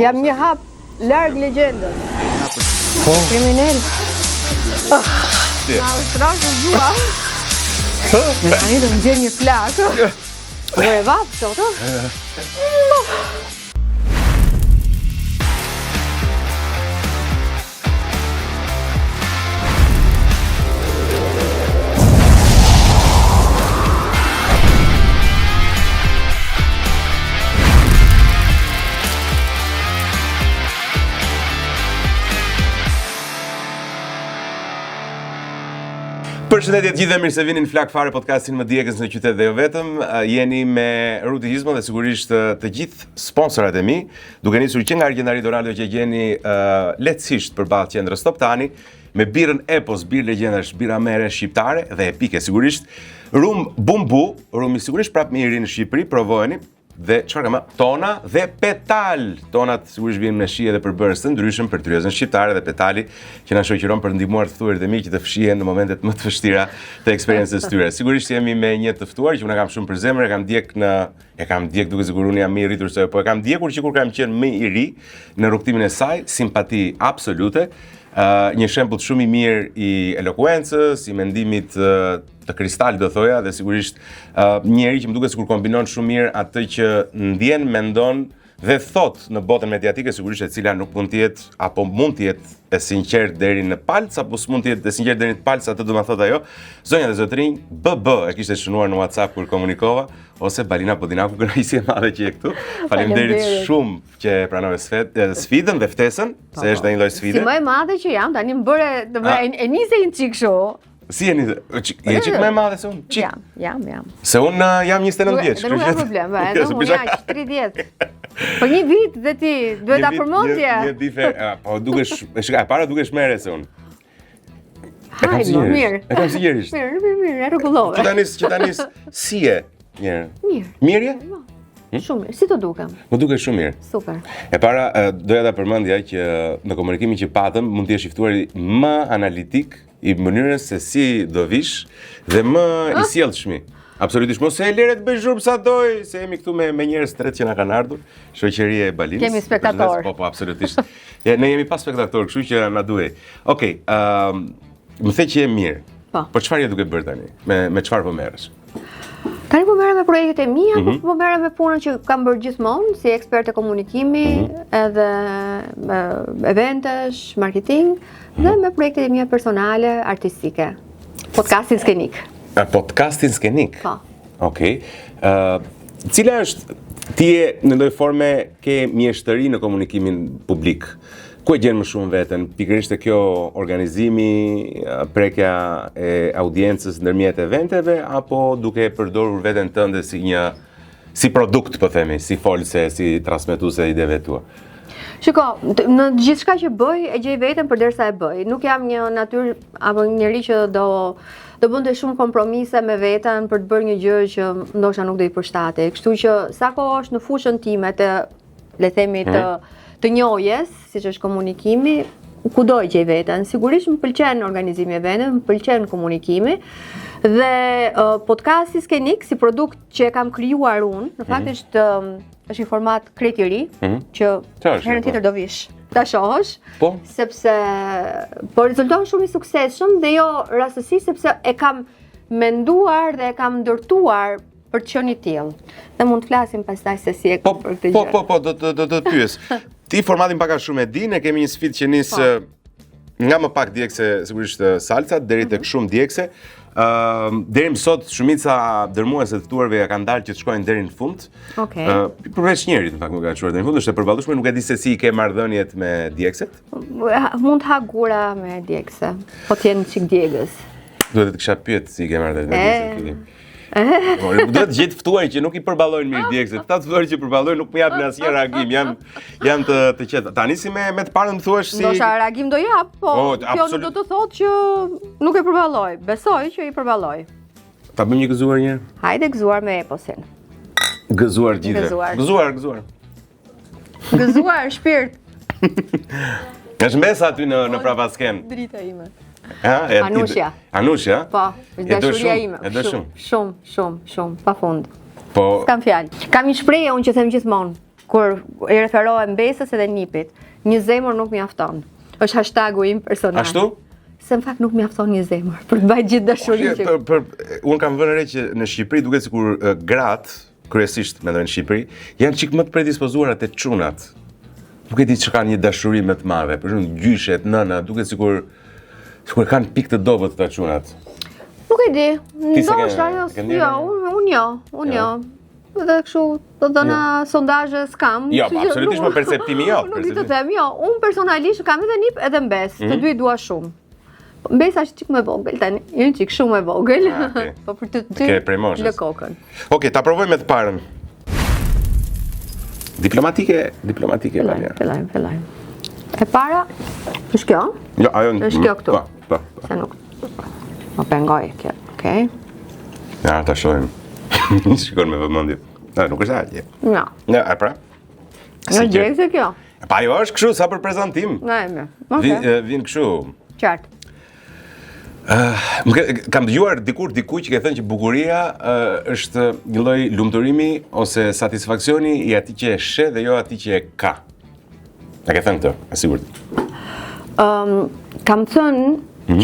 Jam një hap larg legjendës. Kriminal. Na ushtrosh gjua. Ai do të një flak. Po e vap sot. Përshëndetje të gjithë, mirë se vini në Flak Fare podcastin më djegës në qytet dhe jo vetëm. Jeni me Ruti Hizmo dhe sigurisht të gjithë sponsorat e mi, duke nisur që nga Argjendari Donaldo që gjeni lehtësisht përballë qendrës Top Tani, me birën Epos, birë legjendash, bira mere shqiptare dhe epike sigurisht. Rum Bumbu, rumi sigurisht prapë më i ri në Shqipëri, provojeni. Dhe çfarë kam tona dhe petal. Tonat sigurisht vijnë me shije dhe përbërës të ndryshëm për tryezën shqiptare dhe petali që na shoqëron për ndihmuar të ftuarit e mi që të fshihen në momentet më të vështira të eksperiencës tyre. Sigurisht jemi me një të ftuar që unë kam shumë për zemër, e kam ndjek duke sigur unë jam më i rritur se po e kam ndjekur që kur kam qenë më i ri në rrugtimin e saj, simpati absolute. Një shembull shumë i mirë i elokuencës, i mendimit të kristal do thoja dhe sigurisht njeri që më duket sikur kombinon shumë mirë atë që ndjen, mendon dhe thot në botën mediatike, sigurisht e cila nuk mund të jetë apo mund të jetë e sinqert deri në palc apo s'mund të jetë e sinqert deri në palc, atë do të thotë ajo. Zonja dhe zotrinj, BB e kishte shënuar në WhatsApp kur komunikova, ose Balina Podinaku, kënaqësi e madhe që je këtu. Faleminderit shumë që pranove sfidën dhe ftesën, se është një lloj sfide. Si më e madhe që jam, tani më bëre e nisi një çik kështu. Si e një qik më e madhe se unë? Jam. Se unë jam 29 vjeç. Nuk ka problem, edhe unë jam 30. Po një vit dhe ti duhet ta përmendje. Një difer, po dukesh, e para dukesh mere se unë. Hajde, mirë. E kam sigurisht. Mirë, e rregullove. Që tanis si e? Mirë. Mirë? Shumë mirë. Si të dukem? Më duket shumë mirë. Super. E para doja ta përmendja që në komunikimin që patëm mund të jesh i ftuar më analitik i mënyrës se si do vish dhe më i sjellshëm. Absolutisht, mos e lere të bëj zhurmë sa doj, se jemi këtu me njerëz të tretë që na kanë ardhur, shoqëria e Balinës. Kemi spektator. Po, absolutisht. Ne jemi pas spektator, kështu që na duhej. Okej, më the që je mirë. Po çfarë je duke bërë tani? Me çfarë po merresh? Tani po merrem me projektet e mia, po merrem me punën që kam bërë gjithmonë si ekspert e komunikimi, edhe eventesh, marketing, dhe me projektet e mia personale, artistike. Podcastin skenik. Podcastin skenik? Po. Okej. Cila është, ti je në lloj forme ke mjeshtëri në komunikimin publik. Ku e gjen më shumë veten? Pikërisht kjo organizimi, prekja e audiencës ndërmjet eventeve, apo duke përdorur veten tënde si produkt, po themi, si folse, si transmetuese ideve tua? Shiko, në gjithçka që bëj, e gjej veten përderisa e bëj. Nuk jam një natyrë apo një njerëz që do bënte shumë kompromise me veten për të bërë një gjë që ndoshta nuk do i përshtatej. Kështu që sa kohë është në fushën time të, le themi, të njohjes, siç është komunikimi, kudo e gjej veten. Sigurisht më pëlqen organizimi i eventit, më pëlqen komunikimi dhe podcasti skenik si produkt që e kam krijuar unë, në fakt është një format krejt i ri që herën tjetër do vish ta shohësh, sepse po rezulton shumë i suksesshëm dhe jo rastësisht sepse e kam menduar dhe e kam ndërtuar për të qenë i tillë. Dhe mund të flasim pastaj se si e kam për këtë gjë. Po, do të pyes. Ti formatin pak a shumë e di, ne kemi një sfidë që nis nga më pak djegse sigurisht salsa deri tek shumë djegse. Deri më sot shumica dërmuese të ftuarve ja kanë dalë që të shkojnë deri në fund. Okej. Përveç njërit në fakt nuk ka çuar deri në fund, është e përballueshme, nuk e di se si i ke marrëdhëniet me djegset. Mund të ha gura me djegse, po të jenë çik djegës. Duhet të kisha pyet si i ke marrëdhëniet me djegset. Do të gjithë ftuar që nuk i përballojnë mirë djegset. Ata ftuar që përballojnë nuk më japin asnjë reagim. Jam të qetë. Tani si me të parën më thuash si ndoshta reagim do jap, po kjo nuk do të thotë që nuk e përballoj. Besoj që i përballoj. Ta bëjmë një gëzuar një herë? Hajde gëzuar me eposin. Gëzuar gjithë. Gëzuar. Gëzuar shpirt. Është mbesa aty në prapasken. Drita ime. Anushja? Po, dashuria ime. E do shumë. Shumë, pafund. Po. S'kam fjalë. Kam një shprehje unë që them gjithmonë. kur i referohem besës edhe nipit. Një zemër nuk mjafton. Është hashtagu im personal. Ashtu? Se në fakt nuk mjafton një zemër për të bajtë gjithë dashurinë që... Unë kam vënë re që në Shqipëri duket sikur gratë, kryesisht mendoj në Shqipëri, janë çik më të predispozuara te çunat. Nuk e di çka kanë një dashuri më të madhe, për shembull gjyshet, nëna, duket sikur kanë pikë të dobët këta çunat. Nuk e di. Ndoshta Unë jo. Dhe kështu, do të dhëna sondazhe s'kam. Jo, absolutisht më perceptimi jo. Nuk di të them, jo. Unë personalisht kam edhe nip edhe mbes, të dy dua shumë. Mbesa është çik më vogël tani, një çik shumë më vogël. Po për të dy lë kokën. Okej, ta provoj me të parën. Diplomatike Fillajmë. E para, është kjo? Jo, ajo është kjo këtu. Po. Se nuk. Më pengoj kjo, okej. Ja, ta shohim. Shikon me vëmendje. Nuk është aqe. Jo. Ja, e pra? Në gjekë se kjo. Pa jo është kështu, sa për prezantim. Vin kështu. Qartë. Kam dëgjuar dikuj që ke thënë që bukuria është një lloj lumturimi ose satisfaksioni i atij që e sheh dhe jo atij që e ka. A ke thënë këtë, e sigurt? Kam thënë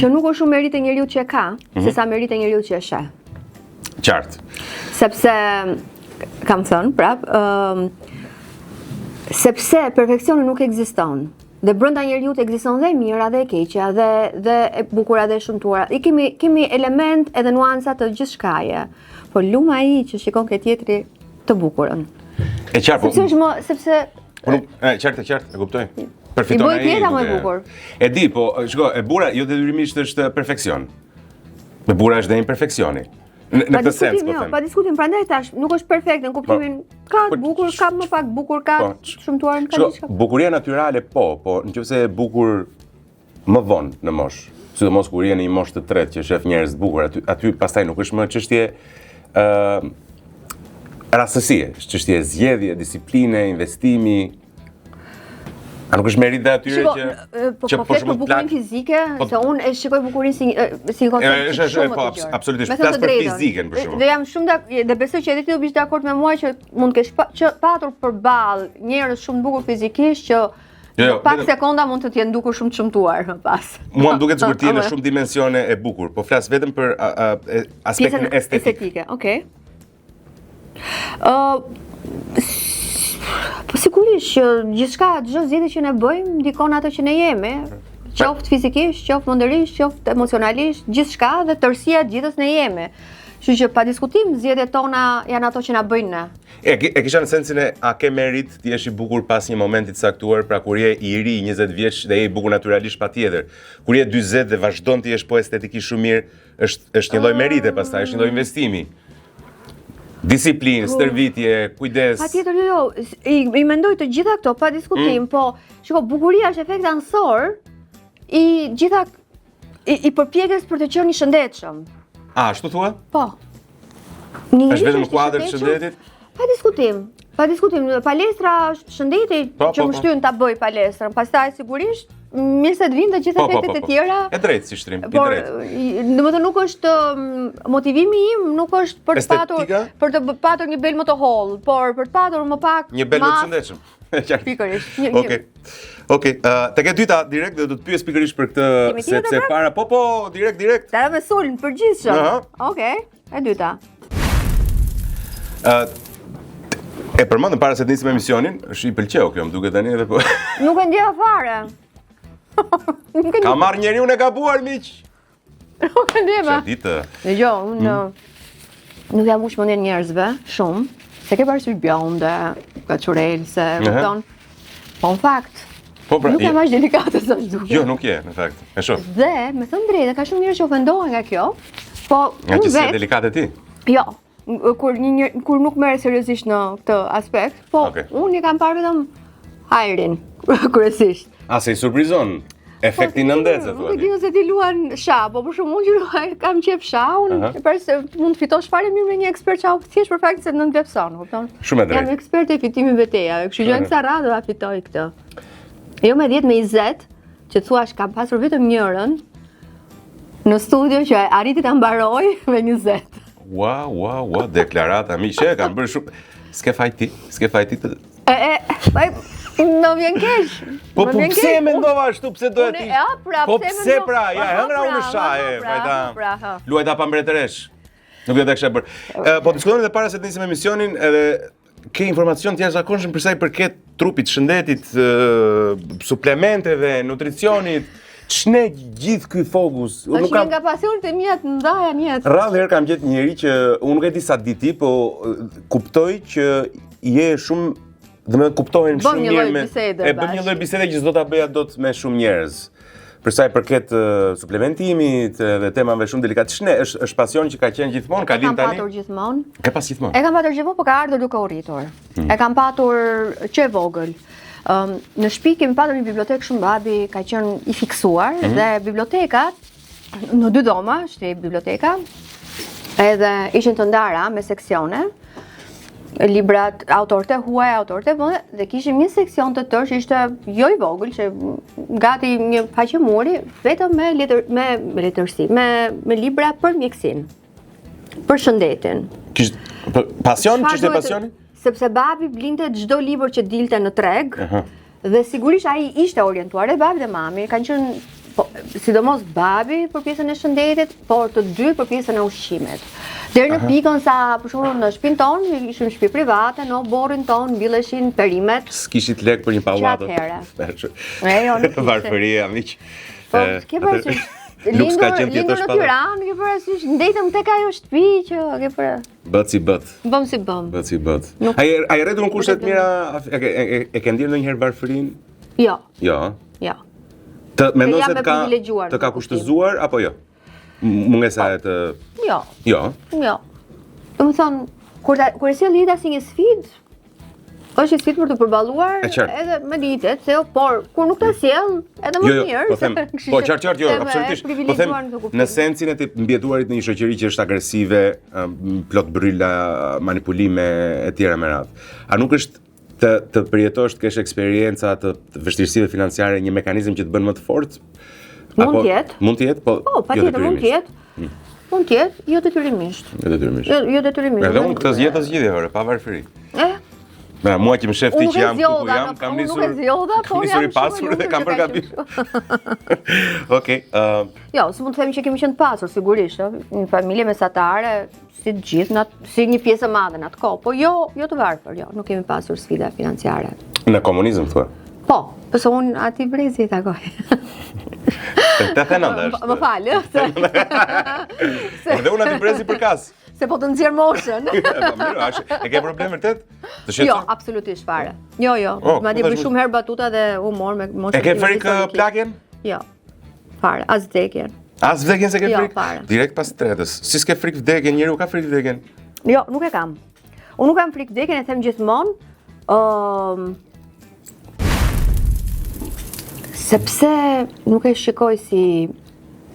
që nuk është shumë merit e njeriu që e ka, se sa merit e njeriu që e sheh. Qartë. Sepse, kam thënë, sepse perfekcioni nuk ekziston. Dhe brenda njeriu ekziston dhe e mira dhe e keqja dhe e bukura dhe e shumtuara. I kemi element edhe nuanca të gjithçkaje. Por luma ai që shikon ke tjetri të bukurën. E qartë. Sepse qartë, e kuptoj. Përfiton ai. I bëj tjera më e bukur. E di, po shiko, e bura jo detyrimisht është perfekcion. E bura është dhe imperfeksioni. Në këtë sens, po them. Pa diskutim, prandaj tash nuk është perfekte në kuptimin ka bukur, ka më pak bukur, ka shumtuar në diçka. Bukuria natyrale po nëse e bukur më vonë në moshë, sidomos kur je në një moshë të tretë që shef njerëz të bukur, aty pastaj nuk është më çështje rastësie, është çështje zgjedhje, disipline, investimi. A nuk është merit dhe atyre që po flet për bukurinë fizike, se unë e shikoj bukurinë si koncept shumë të gjerë. Absolutisht, flas për fizikën për shembull. Dhe jam shumë dhe besoj që edhe ti do bish dakord me mua që mund të kesh patur përballë njerëz shumë bukur fizikisht që në pak sekonda mund të jenë dukur shumë të shëmtuar më pas. Mua më duket sikur ti je në shumë dimensione e bukur, po flas vetëm për aspektin estetik. Okej. Po sigurisht që gjithçka, çdo zgjedhje që ne bëjmë ndikon ato që ne jemi, qoftë fizikisht, qoftë mendërisht, qoftë emocionalisht, gjithçka dhe tërësia e gjithës ne jemi. Kështu që pa diskutim zgjedhjet tona janë ato që na bëjnë ne. E kisha në sensin e a ke merit të jesh i bukur pas një momenti të caktuar, pra kur je i ri 20 vjeç dhe je i bukur natyralisht patjetër. Kur je 40 dhe vazhdon të jesh po estetikisht shumë mirë, është një lloj merite pastaj, është një lloj investimi. Disiplinë, stërvitje, kujdes. Patjetër jo, i mendoj të gjitha këto pa diskutim, po shiko, bukuria është efekt anësor i gjitha i përpjekjes për të qenë i shëndetshëm. A, ashtu thua? Po. Është vetëm kuadër të shëndetit? Pa diskutim, palestra është shëndeti që më shtyn ta bëj palestrën, pastaj sigurisht mirë se të vinë dhe gjithë efektet e tjera. E drejtë si shtrim, i drejtë. Domethënë nuk është motivimi im, nuk është për të patur një bel më të hollë, por për të patur më pak një bel më të shëndetshëm. Pikërisht. Okej. Tek e dyta direkt do të pyes pikërisht për këtë sepse para direkt. Ta me sulm përgjithshëm. Okej, e dyta. E përmendëm para se të nisim emisionin, është i pëlqeu kjo, më duket tani edhe po. Nuk e ndjeva fare. Ka marrë njeriu e gabuar miq. Nuk e ndjeva. Jo, unë nuk jam ushmendje njerëzve shumë, se ke parasysh bjonde, kaçurel, se kupton. Po në fakt, nuk jam aq delikate sa duket. Jo, nuk je, në fakt. E shoh. Dhe, me thënë drejtë, ka shumë njerëz që ofendohen nga kjo, po nga që si delikate ti? Jo. Kur nuk merre seriozisht në këtë aspekt, po unë i kam parë vetëm hajrin, kryesisht. A se i surprizon efekti në ndezë, thua ti? Nuk e di nëse ti luan sha, po për shumë unë që kam qef sha, unë mund të fitosh fare mirë me një ekspert qa thjesht për faktin se në ndvepson, kupton? Shumë e drejtë. Jam ekspert e fitimit betejave, kështu që në kësa radhë do fitoj këtë. Jo me 10 me 20, që thuash kam pasur vetëm njërën në studio që arriti ta mbaroj me 20. Ua, deklarata, mi që kam bërë shumë... S'ke fajti të... Më vjen keq. Po pse e mendova ashtu, pse doja ti? Po pse pra, ja hëngra unë shahe, vajta. Luajta pa mbretëresh. Nuk do ta kisha bërë. Po diskutojmë edhe para se të nisim emisionin, edhe ke informacion të jashtëzakonshëm për sa i përket trupit, shëndetit, suplementeve, nutricionit. Ç'ne gjithë ky fokus? Unë kam nga pasionet e mia të ndaja në jetë. Rrallë herë kam gjetë njëri që unë nuk e di sa di ti, po kuptoj që je shumë, domethënë kuptohen shumë njerëz me bëm një lloj bisede që s'do ta bëja dot me shumë njerëz. Për sa i përket suplementimit dhe temave shumë delikate. Ç'ne është pasion që ka qenë gjithmonë, ka lind tani? Kam patur gjithmonë. Ka pas gjithmonë. E kam patur gjithmonë, por ka ardhur duke u rritur. E kam patur që e vogël. Në shtëpi kemi patur një bibliotekë shumë, babi ka qenë i fiksuar dhe bibliotekat në 2 dhoma, ishte biblioteka, edhe ishin të ndara me seksione, librat autorët e huaj, autorët e vënde, dhe kishim një seksion të tërë që ishte jo i vogël, që gati një faqe muri, vetëm me letërsi, me libra për mjekësinë, për shëndetin. Pasion, ç'ishte pasioni? Sepse babi blinte çdo libër që dilte në treg, dhe sigurisht ai ishte orientuar, e babi dhe mami kanë qenë sidomos babi për pjesën e shëndetit, por të dy për pjesën e ushqimit. Deri në pikën sa për shembull në shtëpinë tonë, ishim shtëpi private, në oborrin tonë mbilleshin perimet. S'kishit lek për një pallatë. Varfëria, miq. Po, ke parasysh lindur në Tiranë, ke parasysh ndetëm tek ajo shtëpi që ke para. Bët si bët. Bëm si bëm. Bët si bët. Ai rretur në kushte të mira, e ke ndier ndonjëherë varfërinë? Jo. Jo. Jo. Të mendon se të ka kushtëzuar apo jo? Mungesa e të Jo. Jo. Jo. Domethënë, kur e sjell jeta si një sfidë, është një sfidë për të përballuar edhe me ditet, por kur nuk ta sjell, edhe më mirë. Po them, po qartë, jo, absolutisht. Po them, në sensin e të mbietuarit në një shoqëri që është agresive, plot brylla, manipulime e tjera me radhë. A nuk është të përjetosh të kesh eksperienca të vështirësive financiare një mekanizëm që të bën më të fortë? Mund të jetë. Mund të jetë, po patjetër mund të jetë. Mund të jetë, jo detyrimisht. Jo detyrimisht. Edhe unë këtë zgjedhje ore, pa varfëri. Mua që më shef ti që jam ku jam, kam nisur i pasur dhe kam përgabim. Okej. Jo, s'mund të themi që kemi qenë të pasur, sigurisht, një familje mesatare, si të gjithë, si një pjesë e madhe në atë kohë, po jo të varfër, jo, nuk kemi pasur sfida financiare. Në komunizëm, thua? Po, përse unë ati brezi i takoj. Të thënëndë është. Më falë. Dhe unë ati brezi për kasë. Se po të nxjerr moshën. E ke problem vërtet? Jo, absolutisht fare. Jo. Madje bëj shumë herë batuta dhe humor me moshën. E ke frikë plagjen? Jo. Fare, as vdekjen. As vdekjen se ke frikë? Jo, fare. Direkt pas tretës. Si s'ke frikë vdekjen, njeriu ka frikë vdekjen? Jo, nuk e kam. Unë nuk kam frikë vdekjen, e them gjithmonë. Sepse nuk e shikoj si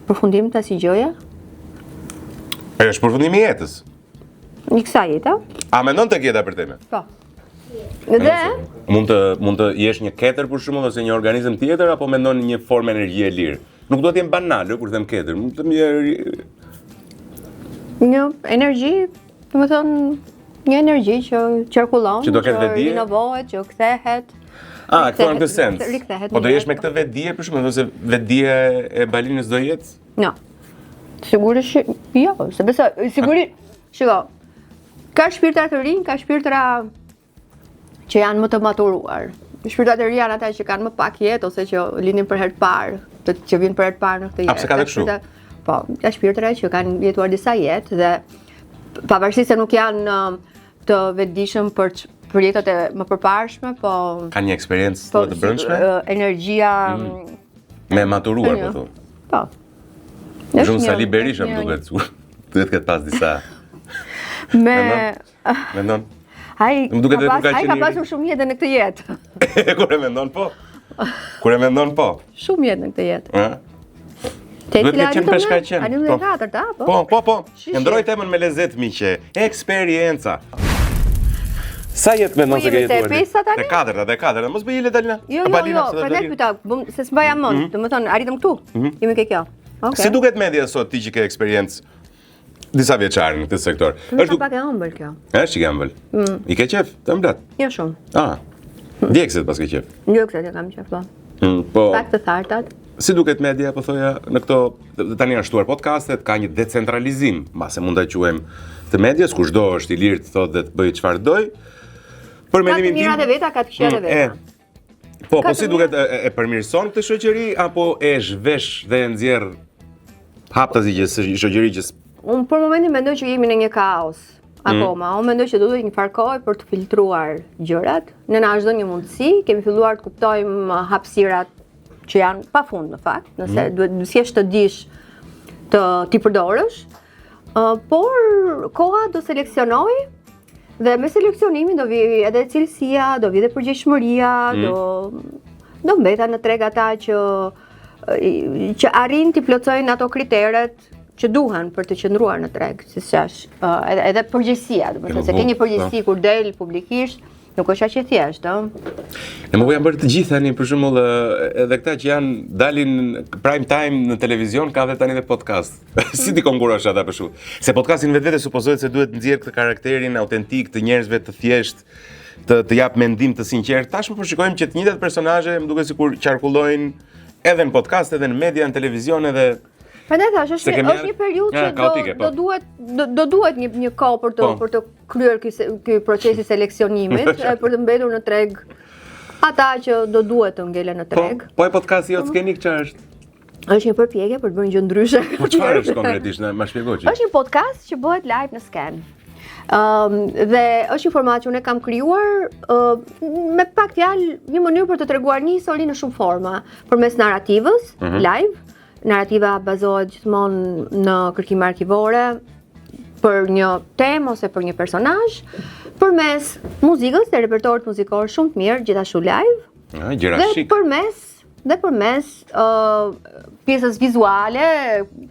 përfundim të asnjë gjëje. Është përfundimi i jetës. Një kësaj jeta? A mendon tek jeta për teme? Po. Dhe mund të jesh një ketër për shembull ose një organizëm tjetër apo mendon një formë energjie e lirë? Nuk duhet të jem banal kur them ketër, mund të një energji, domethënë një energji që qarkullon, që rinovohet, që kthehet. Këto në këtë sens. Po do jesh me këtë vetdije për shembull, ose vetdije e balinës do jetë? Jo. Sigurisht jo, sepse sigurisht, shiko, ka shpirtra të rinj, ka shpirtra që janë më të maturuar. Shpirtrat e rinj janë ata që kanë më pak jetë ose që lindin për herë të parë, që vinë për herë të parë në këtë jetë. A pse ka të kështu? Po, ka shpirtra që kanë jetuar disa jetë dhe pavarësisht se nuk janë të vetëdijshëm për jetët e më përparshme, po kanë një eksperiencë të brendshme? Energjia me maturuar, po thu. Po. Shumë Sali Berisha më duket. Duhet këtë pas disa. Mendon? Ai ka pasur shumë jetë në këtë jetë. Kur e mendon po? Kur e mendon po? Shumë jetë në këtë jetë. Duhet të qenë peshka e qenë. Ani në 4-ta, po? Po. Ndroj temën me lezet, miqe. Eksperienca. Sa jetë mendon se ke jetuar? Te 4-ta, mos bëj le Dalina. Jo, prandaj pyeta, se s'mbaja mend, domethënë arritëm këtu. Jemi ke kjo. Si duket media sot ti që ke eksperiencë disa vjeçare në këtë sektor? Është pak e ëmbël kjo. Është që e ëmbël. I ke qef të ëmblat? Jo shumë. Djegësit pas ke qef. Ndjekset e kam qef, po. Po, Pak të thartat. si duket media, po thoja, në këto, tani janë shtuar podcastet, ka një decentralizim, mase mund ta quajmë të medias, kushdo është i lirë të thotë dhe të bëjë çfarë doj. Për Ka të mendimin tim, mirat e veta, ka të këqijat e veta. po Ka si të duket e përmirëson këtë shoqëri apo e zhvesh dhe e nxjerr haptazi që shoqëri që Unë për momentin mendoj që jemi në një kaos. Akoma, unë mendoj që duhet një farë kohë për të filtruar gjërat. Ne na është dhënë një mundësi, kemi filluar të kuptojmë hapësirat që janë pafund në fakt, nëse duhet thjesht të dish ti përdorësh. Por koha do seleksionoj dhe me seleksionimin do vi edhe cilësia, do vi edhe përgjegjshmëria, do mbeten në treg ata që arrin të plotësojnë ato kriteret që duhen për të qëndruar në treg, si thash, edhe përgjegjësia, domethënë se ke një përgjegjësi kur del publikisht, nuk është aq e thjeshtë, E më janë bërë të gjithë tani, për shembull, edhe këta që janë dalin prime time në televizion, ka dhe tani dhe podcast. Si ti konkurosh ata për shkak? Se podcastin vetvete supozohet se duhet nxjerr këtë karakterin autentik të njerëzve të thjeshtë, të jap mendim të sinqert. Tashmë po shikojmë që të njëjtat personazhe më duket sikur qarkullojnë edhe në podcast, edhe në media, në televizion, edhe prandaj thash, është një periudhë që do duhet një kohë për të kryer ky procesi seleksionimit, për të mbetur në treg ata që do duhet të ngelen në treg. Po e podcasti jot skenik çfarë është? Është një përpjekje për të bërë një gjë ndryshe. Po çfarë është konkretisht, më shpjegoj çik. Është një podcast që bëhet live në sken. Dhe është një format që unë kam krijuar me pak fjalë një mënyrë për të treguar një histori në shumë forma, përmes narrativës live. Narrativa bazohet gjithmonë në kërkime arkivore për një temë ose për një personazh, përmes muzikës dhe repertorit muzikor shumë të mirë, gjithashtu live. Gjëra shik. Dhe përmes pjesës vizuale,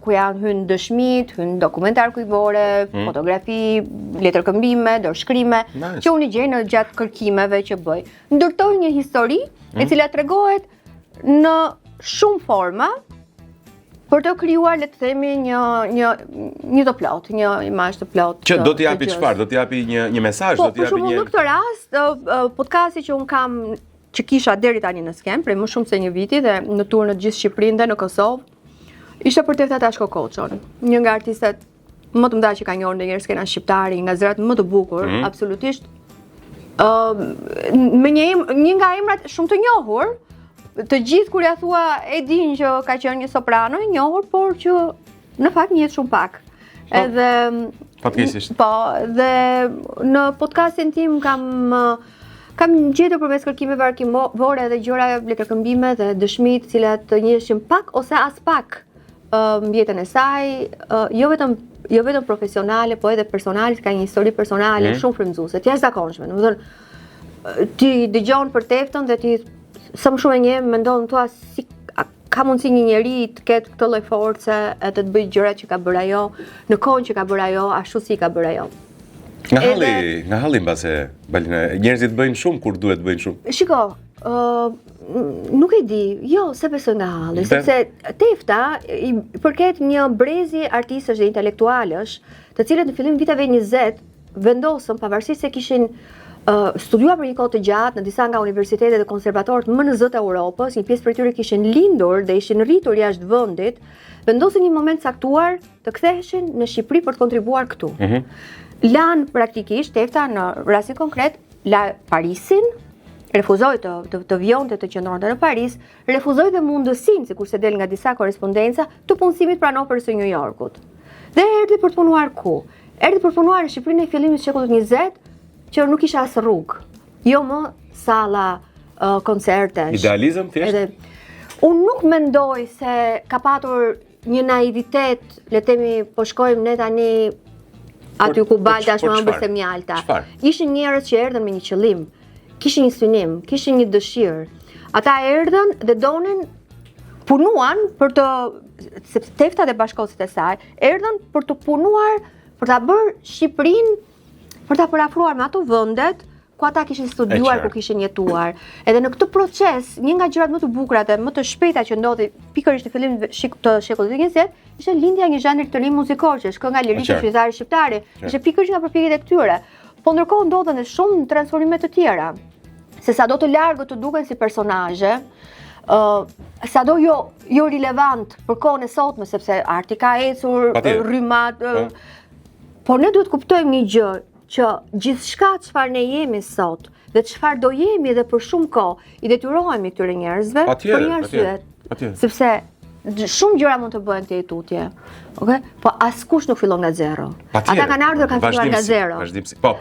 ku janë hyn dëshmit, hyn dokumentar kujtore, fotografi, letërkëmbime, dorëshkrime, që unë i gjej në gjatë kërkimeve që bëj. Ndërtoj një histori e cila tregohet në shumë forma, për të krijuar, le të themi, një të plot, një imazh të plot. Që do t'i japi çfarë? Do t'i japi një mesazh, do t'i japi një. Në këtë rast, podcasti që un kam që kisha deri tani në sken, prej më shumë se një viti dhe në turnë në gjithë Shqipërinë dhe në Kosovë, ishte për Tefta Tashko Koçon, një nga artistet më të mëdha që ka njohur ndonjëherë skenan shqiptare, nga zërat më të bukur, absolutisht. Me një nga emrat shumë të njohur. Të gjithë kur ja thua e din që ka qenë një soprano i njohur, por që në fakt njihet shumë pak. Edhe fatkeqësisht. Po, dhe në podcastin tim kam gjetur përmes kërkimeve arkivore dhe gjëra letërkëmbime dhe dëshmi të cilat njiheshin pak ose as pak mbi jetën e saj, jo vetëm profesionale, po edhe personale, ka një histori personale shumë frymëzuese, të jashtëzakonshme. Domethënë ti dëgjon për Teftën dhe ti sa më shumë e njeh, mendon thua si ka mundësi një njeri të ketë këtë lloj force e të bëjë gjërat që ka bërë ajo, në kohën që ka bërë ajo, ashtu si ka bërë ajo. Nga halli mbase Balina, njerëzit bëjnë shumë kur duhet bëjnë shumë. Shiko, nuk e di, jo, se besoj nga halli, sepse Tefta i përket një brezi artistësh dhe intelektualësh, të cilët në fillim viteve 20 vendosën, pavarësisht se kishin studiuar për një kohë të gjatë në disa nga universitetet dhe konservatorët më në zët e Europës, një pjesë prej tyre kishin lindur dhe ishin rritur jashtë vendit, vendosën një moment caktuar të ktheheshin në Shqipëri për të kontribuar këtu. Lan praktikisht Tefta në rastin konkret, la Parisin, refuzoi të vjonte të qëndronte në Paris, refuzoi dhe mundësinë, sikurse del nga disa korrespondenca, të punësimit pranopër së New Yorkut. Dhe erdhi për të punuar ku? Erdhi për të punuar në Shqipërinë e fillimit të shekullit 20, që nuk isha as rrugë, jo më salla koncertesh. Idealizëm thjesht? Unë nuk mendoj se ka patur një naivitet, le themi po shkojmë ne tani aty ku Balta është më ëmbël se mjalta. Ishin njerëz që erdhën me një qëllim, kishin një synim, kishin një dëshirë. Ata erdhën dhe donin, punuan për të, sepse Tefta dhe bashkëkohësit e saj, erdhën për të punuar, për ta bërë Shqipërinë, për ta parafruar me ato vendet ku ata kishin studiuar, ku kishin jetuar. Edhe në këtë proces, një nga gjërat më të bukura dhe më të shpejta që ndodhi pikërisht në fillim të shekullit 20, ishte lindja e një zhanri të ri muzikor, që është kënga lirike shqiptare shqiptare, ishte pikërisht nga përpjekjet e këtyre. Po ndërkohë ndodhen edhe shumë transformime të tjera. se sado të largët të duken si personazhe, sado jo relevant për kohën e sotme, sepse arti ka ecur, rrymat, por ne duhet kuptojmë një gjë, që gjithçka çfarë ne jemi sot dhe çfarë do jemi edhe për shumë kohë, i detyrohemi këtyre njerëzve për një arsye, sepse shumë gjëra mund të bëhen te tutje. Okay? Po askush nuk fillon nga zero. Ata kanë ardhur kanë filluar nga zero.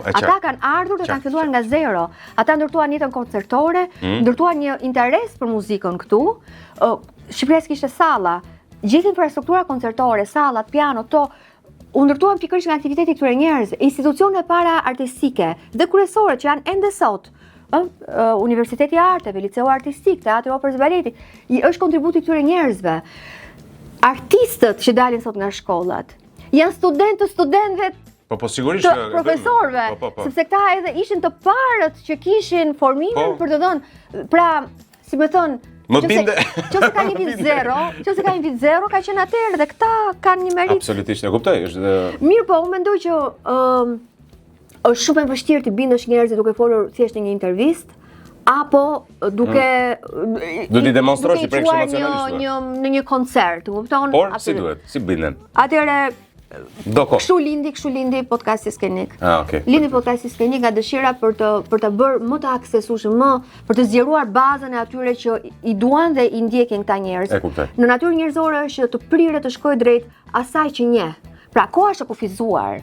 Ata kanë ardhur dhe kanë filluar nga zero. Ata ndërtuan jetën koncertore, ndërtuan një interes për muzikën këtu. Shqipëria kishte salla, gjithë infrastruktura koncertore, sallat, piano, u ndërtuan pikërisht nga aktiviteti këtyre njerëzve, institucione para artistike dhe kryesore që janë ende sot. Universiteti i Arteve, Liceu Artistik, Teatri Operës Baleti, është kontributi këtyre njerëzve. Artistët që dalin sot nga shkollat janë studentëve po sigurisht të profesorëve, sepse këta edhe ishin të parët që kishin formimin për të dhënë, pra, si më thon, Qëse ka një vit zero, ka qenë atëherë dhe këta kanë një merit. Absolutisht, e kuptoj. Mirë, po, unë mendoj që është shumë e vështirë të bindesh njerëzit duke folur thjesht në një intervistë, apo duke do t'i demonstrosh i prekshëm emocionalisht në një koncert, kupton? Por si duhet? Si binden? Atëherë kështu lindi podcasti Skenik. Okay. Lindi podcasti Skenik nga dëshira për të bërë më të aksesueshëm, për të zgjeruar bazën e atyre që i duan dhe i ndjekin këta njerëz. Në natyrë njerëzore është të prirë të shkojë drejt asaj që njeh. Pra koha është e kufizuar.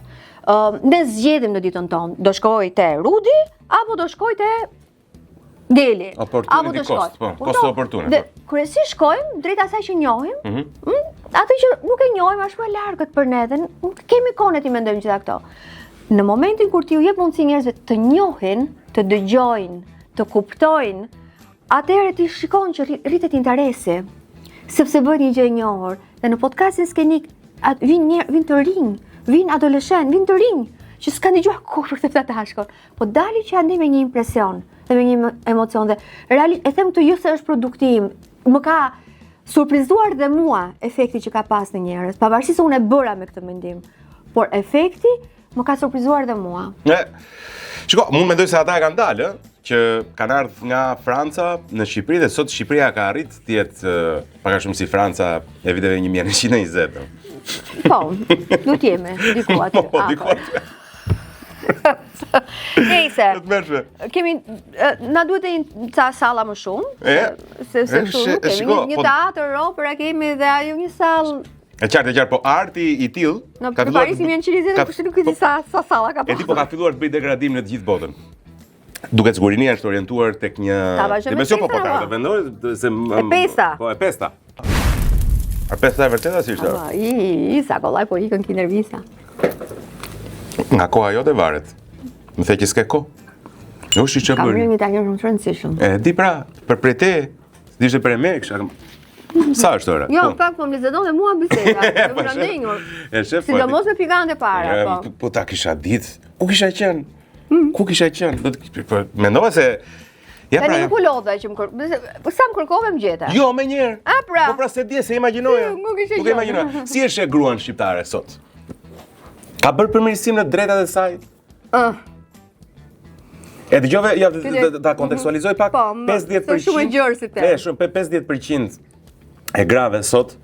Ne zgjedhim në ditën tonë, do shkoj te Rudi apo do shkoj te Geli. Apo do shkoj. Kosto oportune. Dhe kryesisht shkojmë drejt asaj që njohim. Atë që nuk e njohim është më largët për ne dhe kemi kohë ti mendojmë gjitha këto. Në momentin kur ti u jep mundësi njerëzve të njohin, të dëgjojnë, të kuptojnë, atëherë ti shikon që rritet interesi, sepse bëhet një gjë e njohur. Dhe në podcastin Skenik vin të rinj, vin adoleshent, vin të rinj, që s'kan dëgjuar kurrë për këtë tashkon. Po dali që ande me një impresion dhe me një emocion dhe e them këtë jo se është produktiv, më ka surprizuar dhe mua efekti që ka pas në njerëz, pavarësisht se unë e bëra me këtë mendim, por efekti më ka surprizuar dhe mua. Shiko, mund mendoj se ata e kanë dalë, që kanë ardhur nga Franca në Shqipëri dhe sot Shqipëria ka arrit të jetë pak a shumë si Franca e viteve 1920. Po, do të jemi diku aty. Po, diku aty. Kemi, na duhet e një ca salla më shumë, se kemi një teatr, opera kemi dhe ajo një sallë. E qartë, po arti i tillë ka filluar. Në Parisin janë qenë dhe kush nuk e di sa salla ka pas. E di po ka filluar të bëjë degradim në të gjithë botën. Duket sigurisht është orientuar tek një dimension po ka të vendoj se e pesta. Po e pesta. A pesta e vërteta si është? Sa kollaj po ikën ki nervisa. Nga koha jote varet. Më the që s'ke kohë. Jo shi që bërë. Kam një italian shumë të rëndësishëm. Di pra, për prej te, dishte për e me, sa është ora? Jo, pak po më lezedon dhe mua biseda, më rëndenjur. Sidomos me pikante para, po. Po ta kisha ditë, ku kisha qenë? Ku kisha qenë? Mendova se... Tani nuk u lodha që sa më kërkove më gjete. Jo, me njerë. Po pra se dje, se imagjinoja. Nuk ishe qenë. Si është e gruan shqiptare sot? Ka bërë përmirësim në drejtat e saj? E dëgjove, ja ta kontekstualizoj pak, 50%... Po, shumë e gjërë si te. Shumë, 50% e grave sot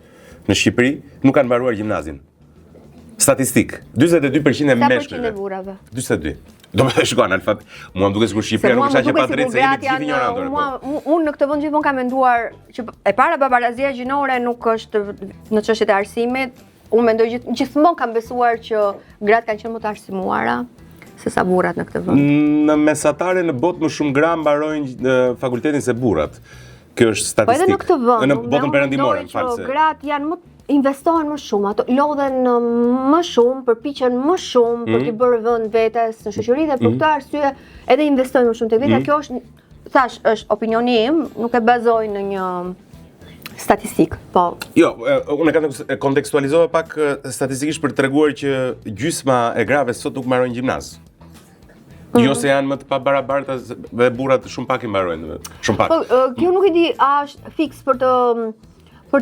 në Shqipëri nuk kanë mbaruar gjimnazin. Statistik, 42% e meshkujve. Sa përqind e burrave? 42. Do me shkoj analfabet. Mua më duket sikur Shqipëria nuk është aq e padrejtë se jemi gjithë ignorantë. Unë në këtë vend gjithmonë kam menduar që e para babarazia gjinore nuk është në çështjet e arsimit. Unë mendoj gjithmonë kam besuar që gratë kanë qenë më të arsimuara se sa burrat në këtë vend. Në mesatare në botë më shumë gra mbarojnë fakultetin se burrat. Kjo është statistikë. Po edhe në këtë vend. Në botën perëndimore, false. Gratë janë më investohen më shumë, ato lodhen më shumë, përpiqen më shumë për të bërë vend vetes në shoqëri dhe për këtë arsye edhe investojnë më shumë tek vetë. Kjo është, thash, është opinioni im, nuk e bazoj në një statistik, po. Jo, unë e kontekstualizova pak statistikisht për të treguar që gjysma e grave sot nuk mbarojnë gjimnaz. Jo se janë më të pabarabarta dhe burrat shumë pak i mbarojnë, shumë pak. Po, kjo nuk e di, a është fiks për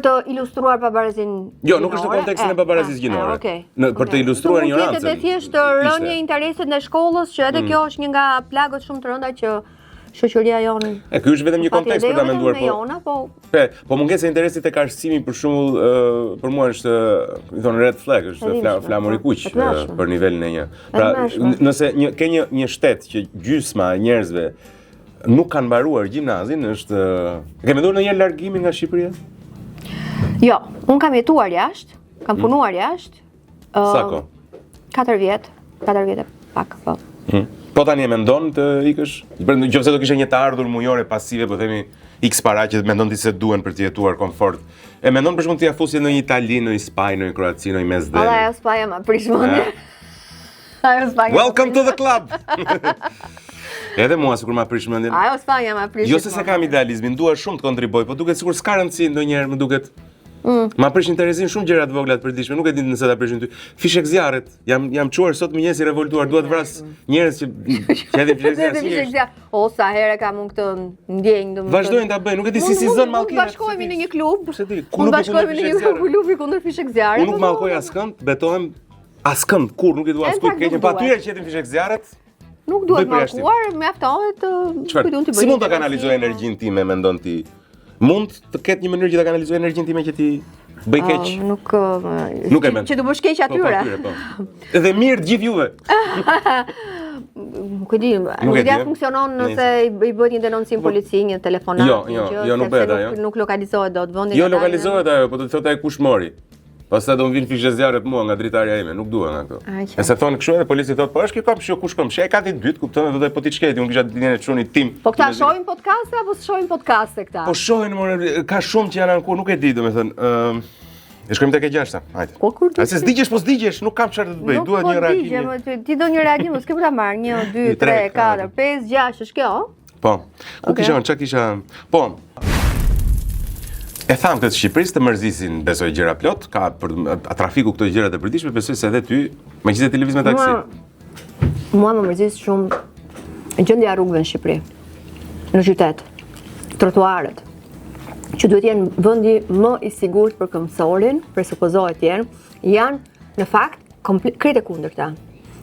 të ilustruar pabarazin gjinore? Jo, nuk është në kontekstin e pabarazis gjinore. Për të ilustruar ignorancën. Mund të thjesht rënje interesit në shkollës, që edhe kjo është një nga plagët shumë të rënda që shoqëria jonë. Ky është vetëm një kontekst për ta menduar, po mungesa e interesit tek arsiktimi për shembull për mua është, i thonë red flag, është flamur i kuq për nivelin e një. Pra, nëse ke një shtet që gjysma e njerëzve nuk kanë mbaruar gjimnazin, është ke menduar ndonjëherë largimin nga Shqipëria? Jo, unë kam jetuar jashtë, kam punuar jashtë. Sa kohë? 4 vjet e pak, po. Po tani e mendon të ikësh? Nëse do kishe një të ardhur mujore pasive, po themi X para që mendon ti se duhen për të jetuar komfort. E mendon për shkak të afusje në një Itali, në një Spanjë, në një Kroaci, në një mesdhe. Ajo Spanja ma prish mendje. Welcome to the club. Edhe mua sikur ma prish mendjen. Ajo Spanja ma prish. Jo se kam idealizmin, dua shumë të kontriboj, po duket sikur s'ka rëndësi ndonjëherë, më duket. Ma prish interesin shumë gjëra të vogla të përditshme, nuk e di nëse ta prishin ty. Fishek zjarret, jam çuar sot mëngjes i revoltuar, dua të vras njerëz që hedhin fishek zjarr. O sa herë kam unë këtë ndjenjë domethënë. Vazhdojnë ta bëjnë, nuk e di si zon mallkina. Ne bashkohemi në një klub. Klubi bashkohemi në një klub kundër fishek zjarrit. Unë nuk mallkoj askënd, betohem askënd, kur nuk i dua as kujt keq, pa tyre që hedhin fishek zjarret. Nuk duhet mallkuar, mjaftohet kujtun ti bëj. Si mund ta kanalizoj energjinë time, mendon ti? Mund të ketë një mënyrë që ta kanalizoj energjinë time që ti bëj keq? Nuk e mend. Që të bësh keq atyre. Edhe mirë gjithë juve. Nuk e di, nuk e di funksionon nëse i bëhet një denoncim polici, një telefonat. Jo, nuk bëhet ajo. Nuk lokalizohet dot vendi. Jo, lokalizohet ajo, po do të thotë ai kush mori. Pastaj do më vinë fishë zjarret mua nga dritarja ime, nuk dua nga këto. E se thonë kështu edhe policia thotë, po është kjo kam kush kam. Shej ka ditë dytë, kupton, do të po ti çketi, unë kisha ditën e çunit tim. Po këta shohin podcaste apo shohin podcaste këta? Po shohin, ka shumë që janë anku, nuk e di, domethënë, e shkojmë tek e 6-ta. Hajde. A se s'digjesh, po s'digjesh, nuk kam çfarë të bëj, dua një reagim. Ti do një reagim, s'ke për ta marr 1, 2, 3, 4, 5, 6, është kjo? Po. Ku kisha, çka kisha? Po. E tham këtë Shqipërisë të mërzisin, besoj gjëra plot, ka për trafiku këto gjërat e përditshme, besoj se edhe ty, megjithëse televizion me taksi. Mua më mërzis shumë gjendja e rrugëve në Shqipëri, në qytet, trotuarët, që duhet jenë vendi më i sigurt për këmbësorin, presupozohet janë në fakt krejt e kundërta.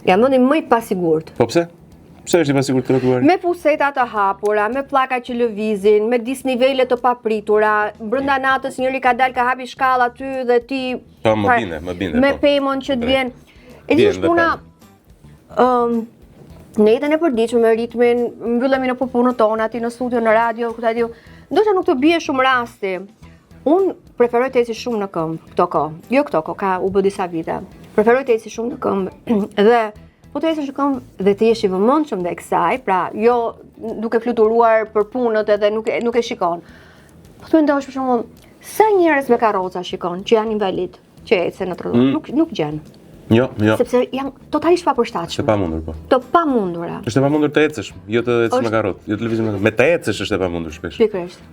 Janë vendi më i pasigurt. Po pse? Pse është i pasigurt trotuari? Me puseta të hapura, me pllaka që lëvizin, me disnivele të papritura, brenda natës njëri ka dalë ka hapi shkallë aty dhe ti Po më binde. Me pemon që të vjen. E di është puna në jetën e përditshme me ritmin, mbyllemi në punët tona, aty në studio, në radio, ku ta diu. Ndoshta nuk të bie shumë rasti. Unë preferoj të eci shumë në këmbë këto kohë. Jo këto kohë, u bë disa vite. Preferoj të eci shumë në këmbë dhe po të eci në këmbë dhe të jesh i vëmendshëm ndaj kësaj, pra jo duke fluturuar për punët edhe nuk e shikon. Po të mendosh për shembull, sa njerëz me karroca shikon që janë invalid, që ecën në trotuar, nuk gjen. Jo. Sepse janë totalisht papërshtatshëm. Është pamundur po. Të pamundura. Është e pamundur të ecësh, jo të ecësh me karrocë, jo të lëvizësh me të ecësh është e pamundur shpesh. Pikërisht.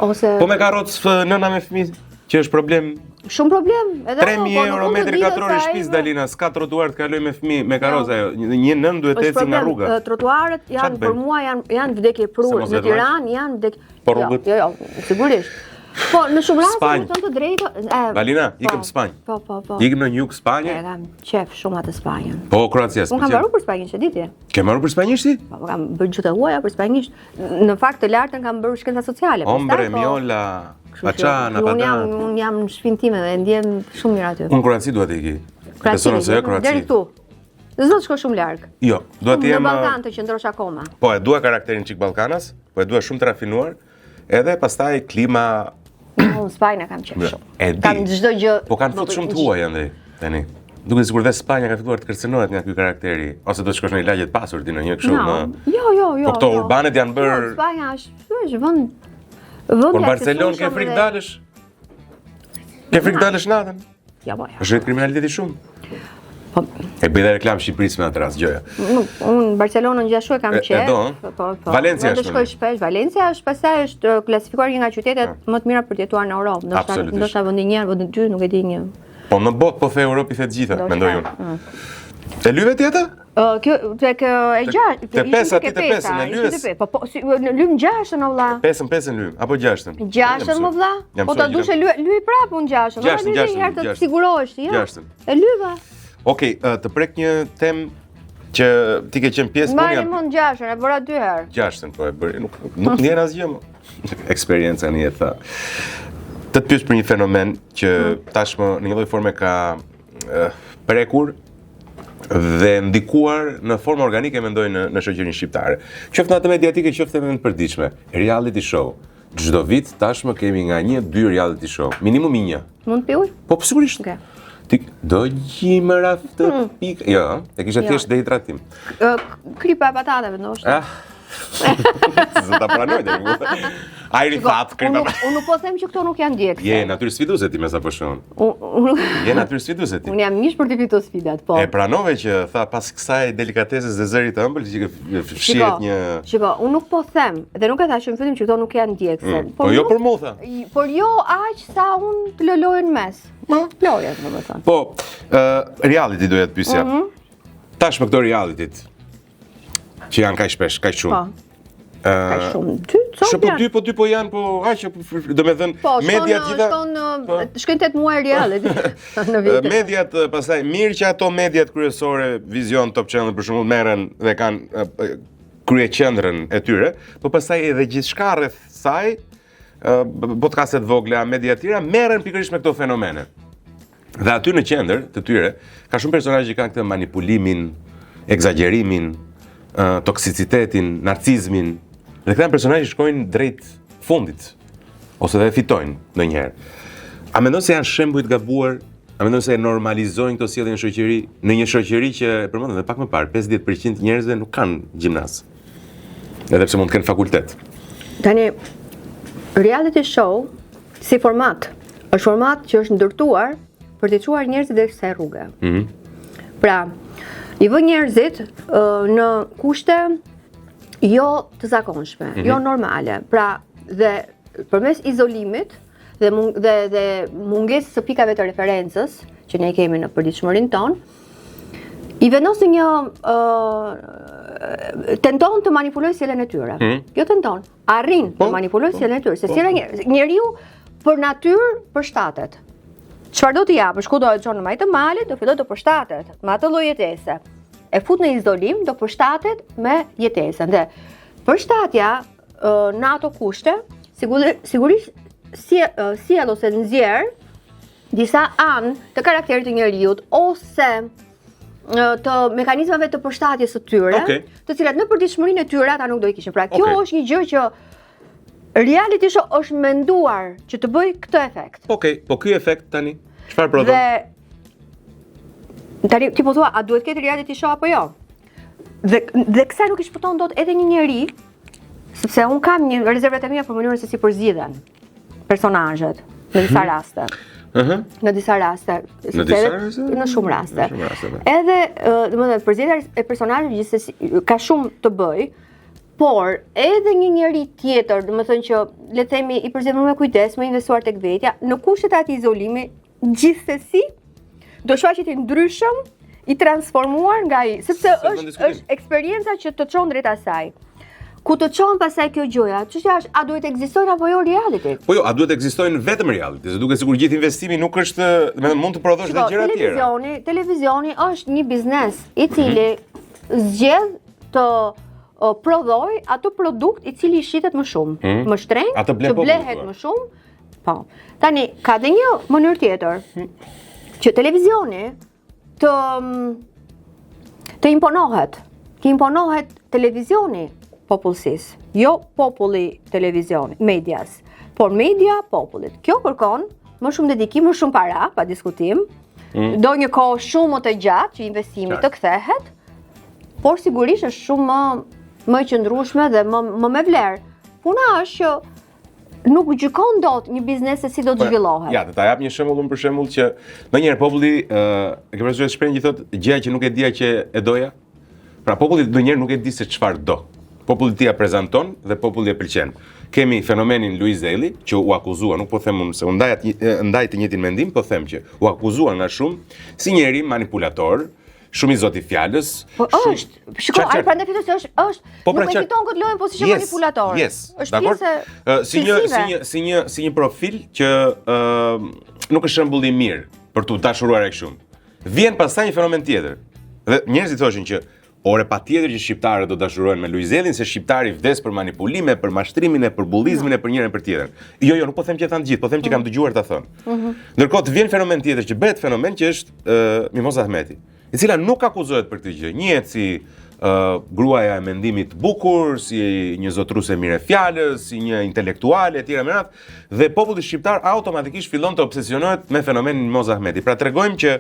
Ose po me karrocë nëna me fëmijë, që është problem. Shumë problem, edhe 3.000 euro metri katror i shtëpisë Dalina, s'ka trotuar të kaloj me fëmijë me karrocë ajo. Një nën duhet të ecë nga rruga. Trotuarët janë për mua janë vdekje prurë. Në Tiranë janë vdekje. Po rrugët. Jo, sigurisht. Po në shumë raste më thon të drejtë. Dalina, ikëm në Spanjë. Po. Ikëm në jug Spanjë. E kam qef shumë atë Spanjën. Po Kroacia. Unë kam mbaruar për spanjisht, e di ti? Ke mbaruar për spanjisht ti? Po kam bërë gjuhë të huaja për spanjisht. Në fakt të lartën kam bërë shkenca sociale. Hombre, miola, pachana, padana. Unë jam në shtëpinë time dhe ndjem shumë mirë aty. Unë Kroaci dua të iki. Beson se Kroaci. Deri këtu. S'do të shkoj shumë larg. Jo, dua të jem në Ballkan të qëndrosh akoma. Po, e dua karakterin çik ballkanas, po e dua shumë të rafinuar, edhe pastaj klima. Unë Spanjën kam qef shumë. Kam çdo gjë. Po kanë fut shumë të huaj andaj tani. Duket sikur dhe Spanja ka filluar të kërcënohet nga ky karakteri, ose do të shkosh në një lagje të pasur ti në një kështu më. Jo. Po këto urbanet janë bërë. Spanja është vend. Po në Barcelonë ke frikë dalësh? Ke frikë dalësh natën? Ja, po. Është kriminaliteti shumë. Po. E bëj reklam Shqipërisë me atë rast gjëja. Unë Barcelonën gjithashtu e kam qef. Po. Valencia është. Do shkoj shpesh. Valencia është pastaj është klasifikuar një nga qytetet më të mira për të jetuar në Europë. Ndoshta vendi 1, vendi 2, nuk e di një. Po në botë po the Europë i the të gjitha, mendoj unë. E lyve tjetër? Kjo tek e 6, te 5 aty te 5 në lyves. Po në lym 6 në vlla. 5 në lym apo 6? 6 më vlla. Po ta dush e lyj prapë unë 6. Një herë të sigurohesh ti, ja. E lyva. Okej, të prek një temë që ti ke qenë pjesë Mbani mund 6-ën, e bëra 2 herë. 6-ën po e bëri, nuk ndjen asgjë më. Eksperjenca në jetë. Të pyes për një fenomen që tashmë në një lloj forme ka prekur dhe ndikuar në formë organike mendoj në shoqërinë shqiptare. Qoftë në atë mediatike, qoftë edhe në përditshme. Reality show. Çdo vit tashmë kemi nga 1-2 reality show, minimum 1. Mund pi ujë? Po sigurisht. Okay. Ti do gjimë raftë pikë. Jo, e kisha thjesht dehidratim. Kripa e patateve ndoshta. Zë ta pranoj dhe ajri fat, kripa. Unë nuk po them që këto nuk janë djegse. Je natyrë sfiduese ti me sa po shohun. Je natyrë sfiduese ti. Unë jam mish për të fituar sfidat, po. E pranove që tha pas kësaj delikatesës dhe zërit të ëmbël që fshihet një. Shiko, unë nuk po them, dhe nuk e thash në fillim që këto nuk janë djegse. Po jo për mua tha. Por jo aq sa unë të lëlojën mes. Lojën, domethënë. Po, reality doja të pyesja. Tash me këto realityt që janë kaq shpesh, kaq shumë. Kaq shumë. Dy po janë, po aq, domethënë media gjitha. Shkojnë 8 muaj reality në vit. Mediat pastaj mirë që ato mediat kryesore, Vizion, Top Channel për shembull merren dhe kanë kryeqendrën e tyre, po pastaj edhe gjithçka rreth saj, podcastet vogla, media të tjera merren pikërisht me këto fenomene. Dhe aty në qendër të tyre ka shumë personazhe që kanë këtë manipulimin, egzagerimin, toksicitetin, narcizmin. Dhe këta personazhe shkojnë drejt fundit ose dhe fitojnë ndonjëherë. A mendon se janë shembuj të gabuar? A mendon se e normalizojnë këto sjellje në shoqëri, në një shoqëri që përmendëm edhe pak më parë, 50% njerëzve nuk kanë gjimnaz. Edhe pse mund të kenë fakultet. Tani reality show si format është format që është ndërtuar për të çuar njerëzit drejt kësaj rruge. Pra, i vë njerëzit në kushte jo të zakonshme, jo normale. Pra, dhe përmes izolimit dhe mungesës së pikave të referencës që ne kemi në përditshmërinë tonë, i vendosin një tenton të manipulojë sjelljen e tyre. Jo tenton, arrin të manipulojë sjelljen e tyre, se sjellja njeriu për natyrë përshtatet. Çfarë do të japësh, ku do të çon në majtë të malit, do filloj të përshtatet me atë lloj jetese. E fut në izolim, do përshtatet me jetesën. Dhe përshtatja në ato kushte, sigurisht sjell ose nxjerr disa anë të karakterit të njeriut ose të mekanizmave të përshtatjes së tyre, të cilat në përditshmërinë e tyre ata nuk do i kishin. Pra, kjo është një gjë që reality show është menduar që të bëj këtë efekt. Po ky efekt tani, çfarë prodhon? Dhe tani ti po thua, a duhet ketë reality show apo jo? Dhe kësaj nuk i shpëton dot edhe një njeri, sepse un kam një rezervat e mia për mënyrën se si përzgjidhen personazhet në disa raste. Në disa raste. Në shumë raste. Edhe, domethënë, përzgjedhja e personazheve gjithsesi ka shumë të bëj. Por edhe një njeri tjetër, domethënë që le të themi i përzgjedhur me kujdes, me investuar tek vetja, në kushtet e atij izolimi, gjithsesi do shfaqet i ndryshëm, i transformuar nga ai, sepse është eksperienca që të çon drejt asaj. Ku të çon pasaj kjo gjëja? Çështja është, a duhet ekzistojnë apo jo reality? Po jo, a duhet ekzistojnë vetëm reality? Se duket sikur gjithë investimi nuk është, domethënë mund të prodhosh edhe gjëra tjera. Televizioni është një biznes i cili zgjedh të prodhoj atë produkt i cili shitet më shumë, më shtrenjtë, të blehet më shumë. Po. Tani ka dhe një mënyrë tjetër që televizioni të imponohet. Të imponohet televizioni popullsisë, jo populli televizioni, medias, por media popullit. Kjo kërkon më shumë dedikim, më shumë para, pa diskutim. Do një kohë shumë më të gjatë që investimi të kthehet, por sigurisht është shumë më e qëndrueshme dhe më me vlerë. Puna është që nuk gjykon dot një biznes se si do të zhvillohet. Ja, ta jap një shembull për shembull që ndonjëherë populli e ke parasysh shprehjen që thotë gjëja që nuk e dija që e doja. Pra populli ndonjëherë nuk e di se çfarë do. Populli tia prezanton dhe populli e pëlqen. Kemi fenomenin Luiz Eli që u akuzua, nuk po them unë se u ndaj të njëjtin mendim, po them që u akuzua nga shumë si njeri manipulator, shumë i zoti fjalës. Po është. Shiko, ai prandaj fitoi se është. Nuk e fiton këtë lojën, po si manipulator. Është pjesë si një profil që nuk është shembull i mirë për tu dashuruar aq shumë. Vjen pastaj një fenomen tjetër. Dhe njerëzit thoshin që ore patjetër që shqiptarët do dashurohen me Luizelin, se shqiptari vdes për manipulime, për mashtrimin, për bullizmin e për njërin për tjetrën. Jo, nuk po them që e thanë të gjithë, po them që kam dëgjuar ta thonë. Ndërkohë të vjen fenomen tjetër që bëhet fenomen që është Mimoza Ahmeti, e cila nuk akuzohet për këtë gjë. Njihet si gruaja e mendimit bukur, si një zotruese mire fjalës, si një intelektuale etj. Me radhë, dhe populli shqiptar automatikisht fillon të obsesionohet me fenomenin Mimoza Ahmeti. Pra tregojmë që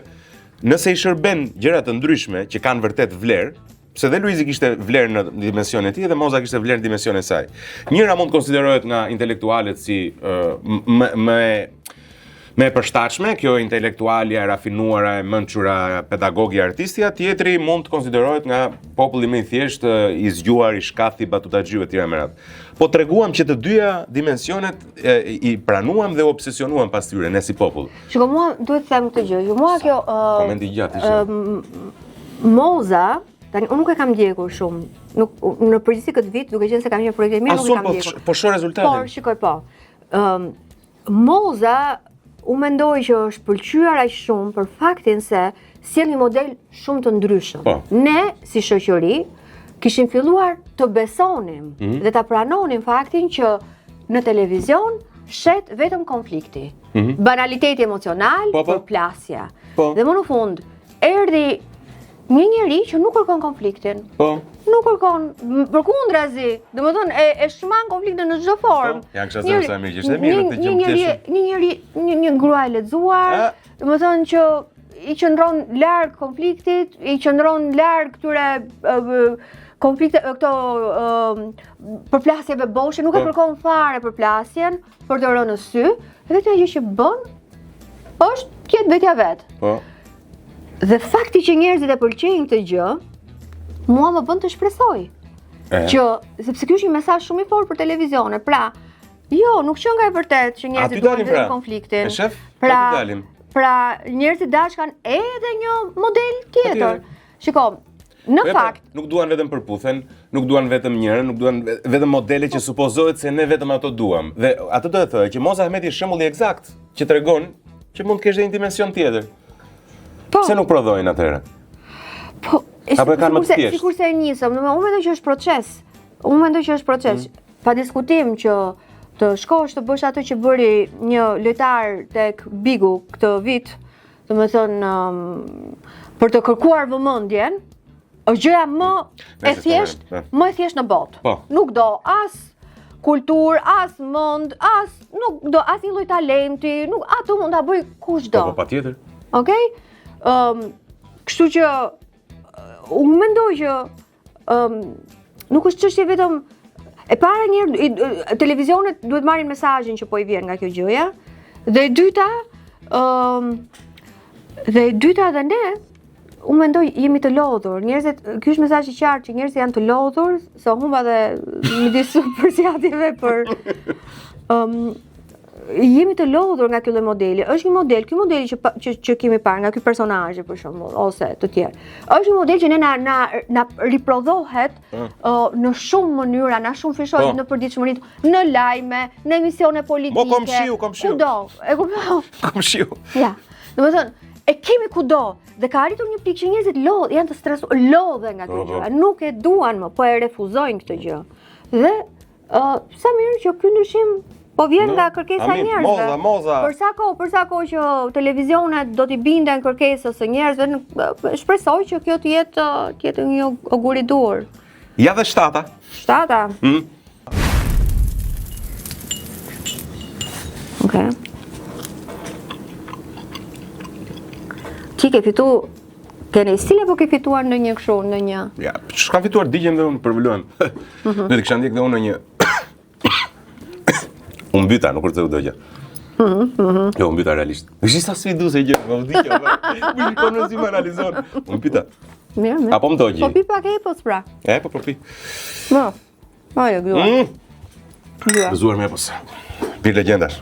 nëse i shërben gjëra të ndryshme që kanë vërtet vlerë, pse dhe Luizi kishte vlerë në dimensionin e tij dhe Moza kishte vlerë në dimensionin e saj. Njëra mund të konsiderohet nga intelektualët si me përshtatshme, kjo intelektualja e rafinuara, e mençura, pedagogja, artistja, tjetri mund të konsiderohet nga populli më i thjeshtë, i zgjuar, i shkath, i batutaxhive etj. Me radhë. Po treguam që të dyja dimensionet i pranuam dhe u obsesionuam pas tyre ne si popull. Shiko, mua duhet të them këtë gjë. Jo, mua kjo Komenti i gjatë ishte. Moza, tani unë nuk e kam ndjekur shumë. Nuk në përgjithësi këtë vit, duke qenë se kam një projekt i mirë, nuk e kam ndjekur. Po shoh rezultatin. Por shikoj po. Moza u mendoj që është pëlqyer aq shumë për faktin se sjell një model shumë të ndryshëm. Po. Ne si shoqëri kishim filluar të besonim dhe ta pranonim faktin që në televizion shet vetëm konflikti, banaliteti emocional, përplasja. Dhe më në fund erdhi një njeri që nuk kërkon konfliktin. Nuk kërkon, përkundrazi, domethënë e shman konfliktin në çdo formë. Ja kisha thënë sa mirë që ishte mirë të gjë. Një grua e lexuar, domethënë që i qëndron larg konfliktit, i qëndron larg këtyre konflikte, këto përplasjeve boshe, nuk e kërkon fare përplasjen për të rënë në sy, dhe vetëm gjë që bën është të jetë vetja vet. Dhe fakti që njerëzit e pëlqejnë këtë gjë, mua më bën të shpresoj. Që sepse ky është një mesazh shumë i fortë për televizione. Pra, jo, nuk qen nga e vërtet që njerëzit duan të konfliktin. Pra, njerëzit dashkan edhe një model tjetër. Shiko, në fakt, nuk duan vetëm përputhen, nuk duan vetëm njërin, nuk duan vetëm modele që supozohet se ne vetëm ato duam. Dhe atë do të thotë që Moza Ahmeti është shembulli eksakt që tregon që mund të kesh edhe një dimension tjetër. Pse nuk prodhojnë atëherë? Po, apo e kanë më të thjeshtë? Sikur se e nisëm, unë mendoj që është proces. Unë mendoj që është proces. Pa diskutim që të shkosh të bësh atë që bëri një lojtar tek Bigu këtë vit, domethënë për të kërkuar vëmendjen, është gjëja më e thjeshtë në botë. Nuk do as kulturë, as mend, nuk do as një lloj talenti, nuk ato mund ta bëj kushdo. Po patjetër. Okej? Kështu që unë mendoj që nuk është çështje vetëm e para njëherë televizionet duhet marrin mesazhin që po i vjen nga kjo gjëja, dhe e dyta dhe ne unë mendoj jemi të lodhur. Njerëzit, ky është mesazh i qartë që njerëzit janë të lodhur, se humba dhe midis përgjigjeve për jemi të lodhur nga ky lloj modeli. Është një model, ky modeli që kemi parë nga ky personazh për shembull ose të tjerë. Është një model që ne na riprodhohet në shumë mënyra, na shumë fishohet në përditshmërinë, në lajme, në emisione politike. Komshiu. Kudo. E kupton? Komshiu. Ja. Domethënë, e kemi kudo dhe ka arritur një pikë që njerëzit janë të stresuar, lodhen nga kjo gjë. Nuk e duan më, po e refuzojnë këtë gjë. Dhe sa mirë që ky ndryshim po vjen nga kërkesa e njerëzve. Moza. Për sa kohë që televizionet do t'i binden kërkesës së njerëzve, shpresoj që kjo të jetë një ogur i dur. Ja dhe shtata. Shtata. Okej. Ti ke fitu keni stile apo ke fituar në një kështu, në një? Ja, s'kam fituar digjen dhe unë përvluem. Do të kisha ndjek dhe unë në një unë mbyta, nuk është të dojgja. Jo, unë mbyta realisht. Është sa sfidu se gjë, më vdikja, më shikonë si më analizon. Unë mbyta. Mirë. Apo më dojgji. Po pi pak e po s'pra. Po pi. No. Ajo, gjua. Gëzuar me pos. Pi legendash.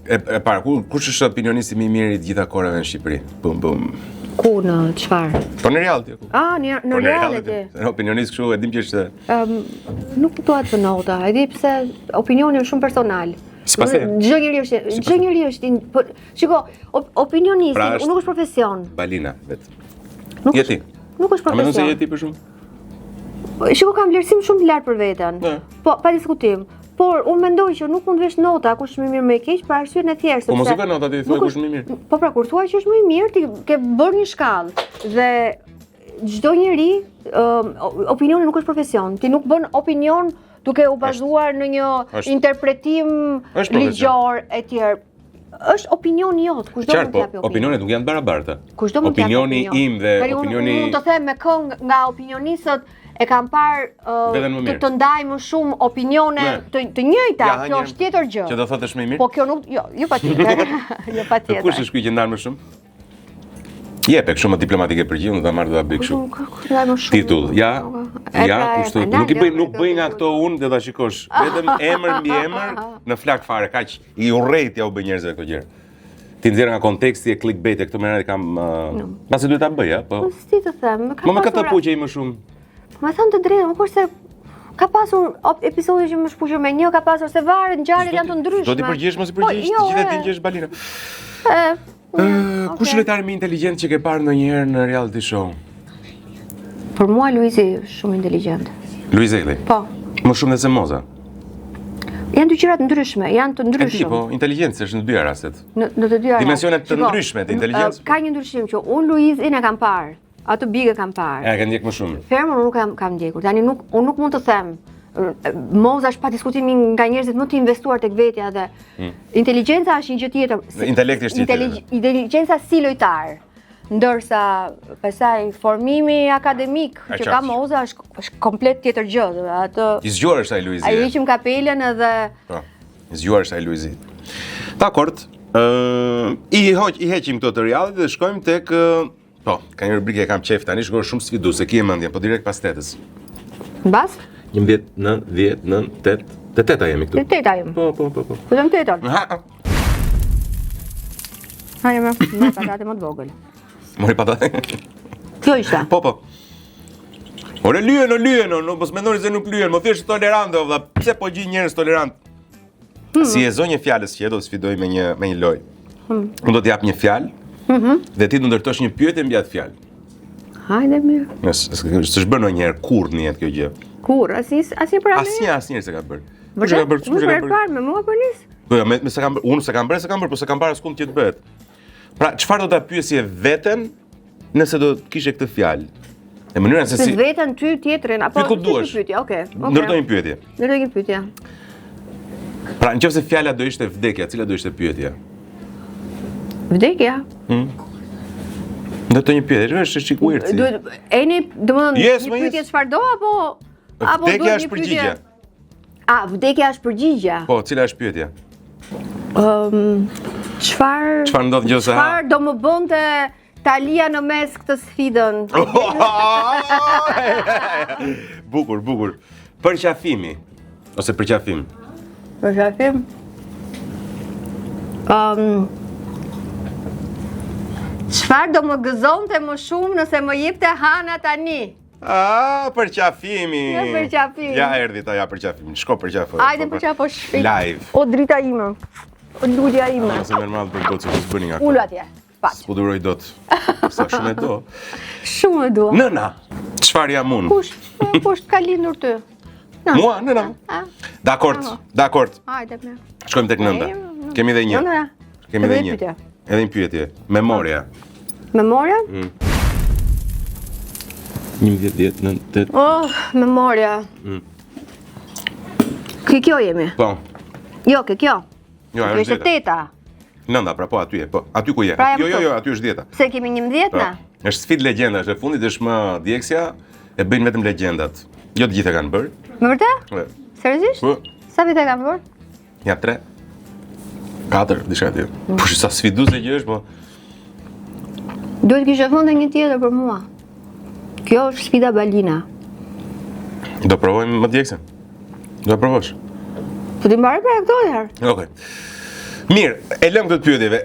E para, kush është opinionisti më i mirë i gjitha kohërave në Shqipëri? Bum. Ku në çfarë? Po në reality. Në reality. Në opinionist kështu e dim që është nuk dua të nota. E di pse opinioni është shumë personal. Sipas te. Çdo njeri është, shiko, opinionisti nuk është profesion. Balina vet. Nuk Jeti. Nuk është A mendon se profesion. je ti për shumë? Shiko, kam vlerësim shumë të lartë për veten. Ne. Po, pa diskutim. Por unë mendoj që nuk mund të vesh nota kush është më mirë më e keq për arsyeën e thjeshtë. Po mos sepse i ka nota ti thua nuk kush më i mirë. Po pra, kur thua që është më i mirë, ti ke bërë një shkallë dhe çdo njeri opinioni nuk është profesion. Ti nuk bën opinion duke u bazuar në një Është. interpretim Është profesion. ligjor etj. Është opinioni jot, kushdo mund Qartë, të japi po opinion. opinionet nuk janë të barabarta. Kushdo mund të japi Opinioni opinion. im dhe Tani unë opinioni mund të them me këngë nga opinionistët e kam parë Veten më të mirë. të ndaj më shumë opinione Ne. të njëjta, Ja, kjo një- është tjetër gjë. Që do thotë është më i mirë? Po kjo nuk, jo patjetër. Jo Kush patjetër. është ky që ndan më shumë? Jepe kështu më diplomatike përgjigje, unë ta marr do ta bëj kështu. Ndaj më shumë. Titull, ja, kushtu. Nuk i bëj, nuk bëj nga këto unë dhe ta shikosh. Vetëm emër mbi emër në flak fare, kaq i urrejt ja u bë njerëzve këto gjëra. Ti nxjerr nga konteksti e clickbait e këto mënyra kam pasi duhet ta bëj, po. Po si të them, Më këtë puqej më shumë. Ma thënë të drejtën, por se ka pasur episode që më shpuqur me një, ka pasur se varet ngjarjet janë të ndryshme. Do t'i përgjigjesh mos i përgjigjesh, jo, të gjithë ti ngjesh balina. Kush okay. lojtari më inteligjent që ke parë ndonjëherë në reality show? Për mua Luizi është shumë inteligjent. Luizelli. Po. Më shumë se Moza. Janë dy gjëra të ndryshme, janë të E di, ndryshme. po, inteligjencë është në dy rastet. Në të dyja. Dimensionet të ndryshme të inteligjencës. Ka një ndryshim që unë Luizin e kam parë, atë bigë kam parë. E ke ndjek më shumë. Fermën unë nuk kam ndjekur. Tani unë nuk mund të them. Moza është pa diskutimi nga njerëzit më të investuar tek vetja dhe inteligjenca është një gjë tjetër. Intelekti është tjetër. Inteligjenca si lojtar. Ndërsa pastaj formimi akademik që ka qartë. Moza është komplet tjetër gjë. Atë I zgjuar është ai Luizi. ai heqim kapelen edhe Po. I zgjuar është ai Luizi. Dakor. I heqim këto të reality dhe shkojmë tek po, ka një rubrikë e kam qef tani, shkoj shumë sfiduese, ki e mendjen, po direkt pas tetës. mbas 11, 9, 10, 9, 8, te teta jemi këtu. të teta im. Po. Vetëm teton. Ha, Hajde më patate më të vogël. mori patate. Kjo ishte. Po. Ore lyen, nuk mos mendoni se nuk lyen, më thjesht tolerant o valla. Pse po gjej njerëz tolerant? Si e zonjë fjalës që do të sfidoj me një lojë. Unë do të jap një fjalë. Dhe ti do ndërtosh një pyetje mbi atë fjalë. Hajde mirë. S'është bërë ndonjëherë kurrë në jetë kjo gjë. Kur? Asnjë për anë? Asnjëherë s'e ka bërë. Vërtet? Kush e ka bërë? Parë me mua për nis? Po jo, me s'e kam bërë. Unë s'e kam bërë, po s'e kam parë askund që të bëhet. Pra, çfarë do ta pyesje veten nëse do të kishe këtë fjalë? Në mënyrën se Se si vetën ty tjetrin apo Pyet ku duash. pyetje? Okej. ndërtoj një pyetje. Ndërtoj një pyetje. Pra, nëse fjala do ishte vdekja, cila do ishte pyetja? Vdekja. Ndërtoj një pyetje, është çik weird. si. Duhet domethënë Yes, një ma, pyetje yes. çfarë do apo Vdekja duhet është një përgjigje. Vdekja është përgjigja. Po, cila është pyetja? Çfarë Çfarë ndodh nëse ha? Çfarë do më bënte Talia në mes këtë sfidën? Bukur. Përqafimi ose përqafim. Për shafim? Çfarë do më gëzonte më shumë nëse më jepte Hana tani? Përqafimi. Ja, përqafim. Ja erdhi ta, ja përqafim. Shko përqafo. Hajde për çapo shpejt. Live. O drita ime. O lulja ime. Ose më normal për dot që s'bëni nga. Ulu atje. Paç. Po duroj dot. Sa shumë e do. Shumë e dua. Nëna. Çfarë jam unë? Kush ka lindur ty? Mua, nëna. Dakord. Hajde më. Shkojmë tek nënda. Kemi edhe një. Nëna. Kemi edhe Edhe një. pyetje. Edhe një pyetje. Memoria. Memoria? 11, 10, 9, 8. Oh, memoria. Kjo jemi. Po. Jo, kjo. Jo, ajo Kjo është ishte deta. teta. Nënda, pra po aty e. Po, aty ku je? Pra jam Jo, këtu. aty është dieta. Pse kemi 11 Po. na? Është sfidë legjenda, është e fundit, është më djegsja, e bëjnë vetëm legjendat. Jo të gjitha kanë bërë. Me vërtet? Po. Seriozisht? Po, Sa vite kam bërë? ja 3. 4, diçka tjetër. Po sa sfiduese që është, po. Duhet kishe thënë një tjetër për mua. Kjo është sfida balina. Do provojmë më djegsen. Do e provosh. Po ti mbare pra këto herë. Okej. Mirë, e lëm këtë pyetjeve.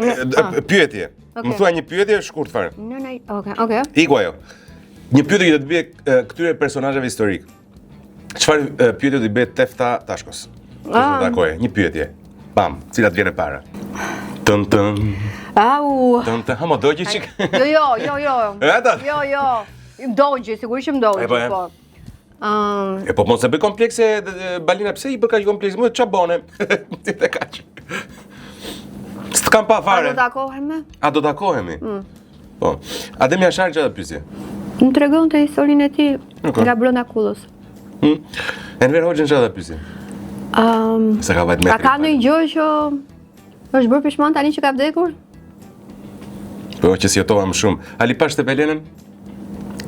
Pyetje. Okej. Më thua një pyetje shkurt fare. Okej. Iku ajo. Një pyetje që do të bëj këtyre personazheve historik. Çfarë pyetje do të bëj Tefta Tashkos? Do të takoje. Një pyetje. Bam, cilat vjen e para? Au. Ha mo dogji çik. Jo. Ata. Jo. Mdogji, sigurisht që mdogji, po. E po mos e bëj komplekse Balina, pse i bë kaq kompleks? Më ç'a bone? Ti të kaq. S'kam pa fare. A do takohemi? A do takohemi? Po. Adem Jashar çfarë pyetje? Më tregonte historinë e tij nga brenda kullës. Enver Hoxhën çfarë pyetje? Se ka vajt A ka ndonjë gjë që është bërë pishman tani që ka vdekur? Po që si jetova më shumë. Ali pash të Belenën?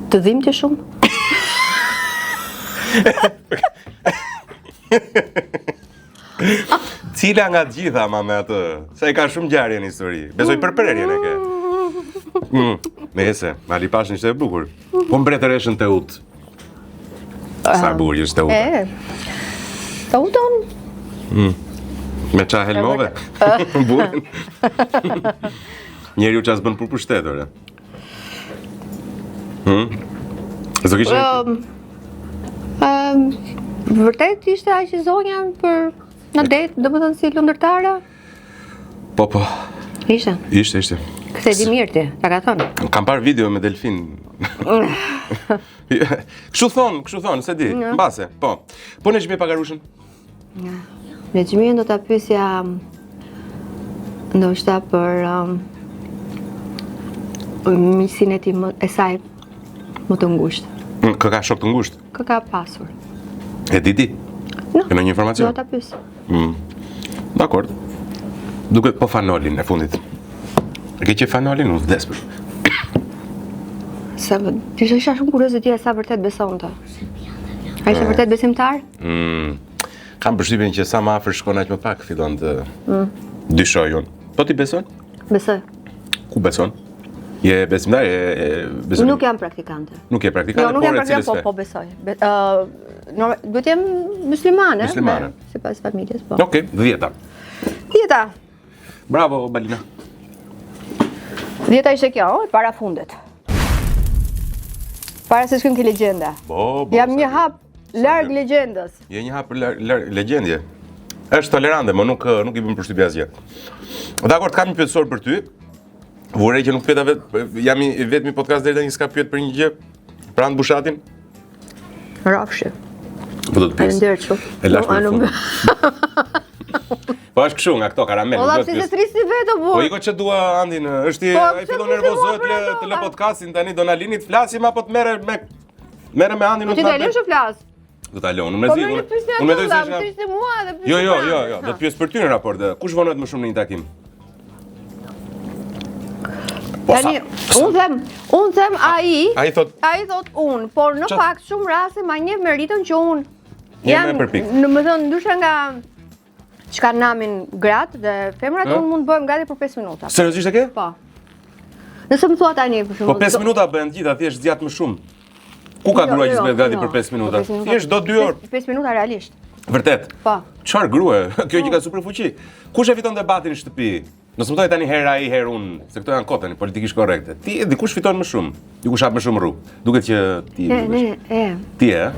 Të dhimbje shumë? Cila nga të gjitha ma me atë? Se e ka shumë ngjarje në histori. Besoj përprerjen e ke. Nëse, Ali pash ishte e bukur. Po mbretëreshën të ut. Sa bukur ishte të ut. Të uton? Me qa helmove? Burin. Njeri u qas bën për pushtetur. Zë kishe? Vërtet ishte aq e zonja për në det, domethënë si lundërtare? Po. Ishte. Ishte. Këtë e di mirë ti, ta ka thënë. Kam parë video me delfin. Kështu thon, se di, mbase, po. Po në Xhimi Pagarushën? Në Xhimi do ta pyesja ndoshta për misin e tij e saj më të ngushtë. Kë ka shok të ngushtë? Kë ka pasur. E di? No. Në një informacion? Do ta pyes. Dakord. Duket po fanolin e fundit. E ke që fanolin, unë vdes për. Sa ti isha shumë kurioze ti sa vërtet besonte. A ishte vërtet besimtar? Kam përshtypjen që sa më afër shkon aq më pak fillon të dyshoj unë. Po ti beson? Besoj. Ku beson? Je besimtar? Unë nuk jam praktikante. Nuk je praktikante, nuk jam praktikante, po besoj. Duhet jem muslimane. Muslimane. Sipas familjes, po. Okej, 10. 10. Bravo, Balina. 10 ishte kjo, e para fundet. Para se shkojmë ke legjenda. Po. Jam një hap larg legjendës. Je një hap larg legjendje. Është tolerante, më nuk i bën përshtypje asgjë. Dakor, kam një pyetësor për ty. Vurej që nuk pyeta jam i vetmi podcast deri tani s'ka pyet për një gjë. Për anë Bushatin? Rafshi. Po do të pyes. Faleminderit shumë. E lash për fund. Po është kështu nga këto karamel. Po pse se trisi vetë bu. Po iko që dua Andin, është ai fillon nervozohet të lë podcastin tani do na lini të flasim apo të merre me Andin nuk. Ti ta lësh të flas. Do ta lëm, unë mendoj se ishte mua dhe Jo, do të pyes për ty në raport. Kush vonohet më shumë në një takim? Tani, unë them ai thot unë, por në fakt shumë raste ma njeh meritën që unë jam, më thënë, ndryshe nga çka namin gratë dhe femrat, unë mund të bëhem gati për 5 minuta. Seriozisht e ke? Po. Nëse më thua tani për shembull. Po 5 minuta bëhen gjitha, thjesht zgjat më shumë. Ku ka grua që zgjet gati për 5 minuta? Thjesht do 2 orë. 5 minuta realisht. Vërtet? Po. Çfarë grua? Kjo që ka superfuqi. Kush e fiton debatin në shtëpi? Nëse më thoj tani herë ai herë unë, se këto janë kotën politikisht korrekte. Ti dikush fiton më shumë, dikush hap më shumë rrugë. Duket që ti Ti e?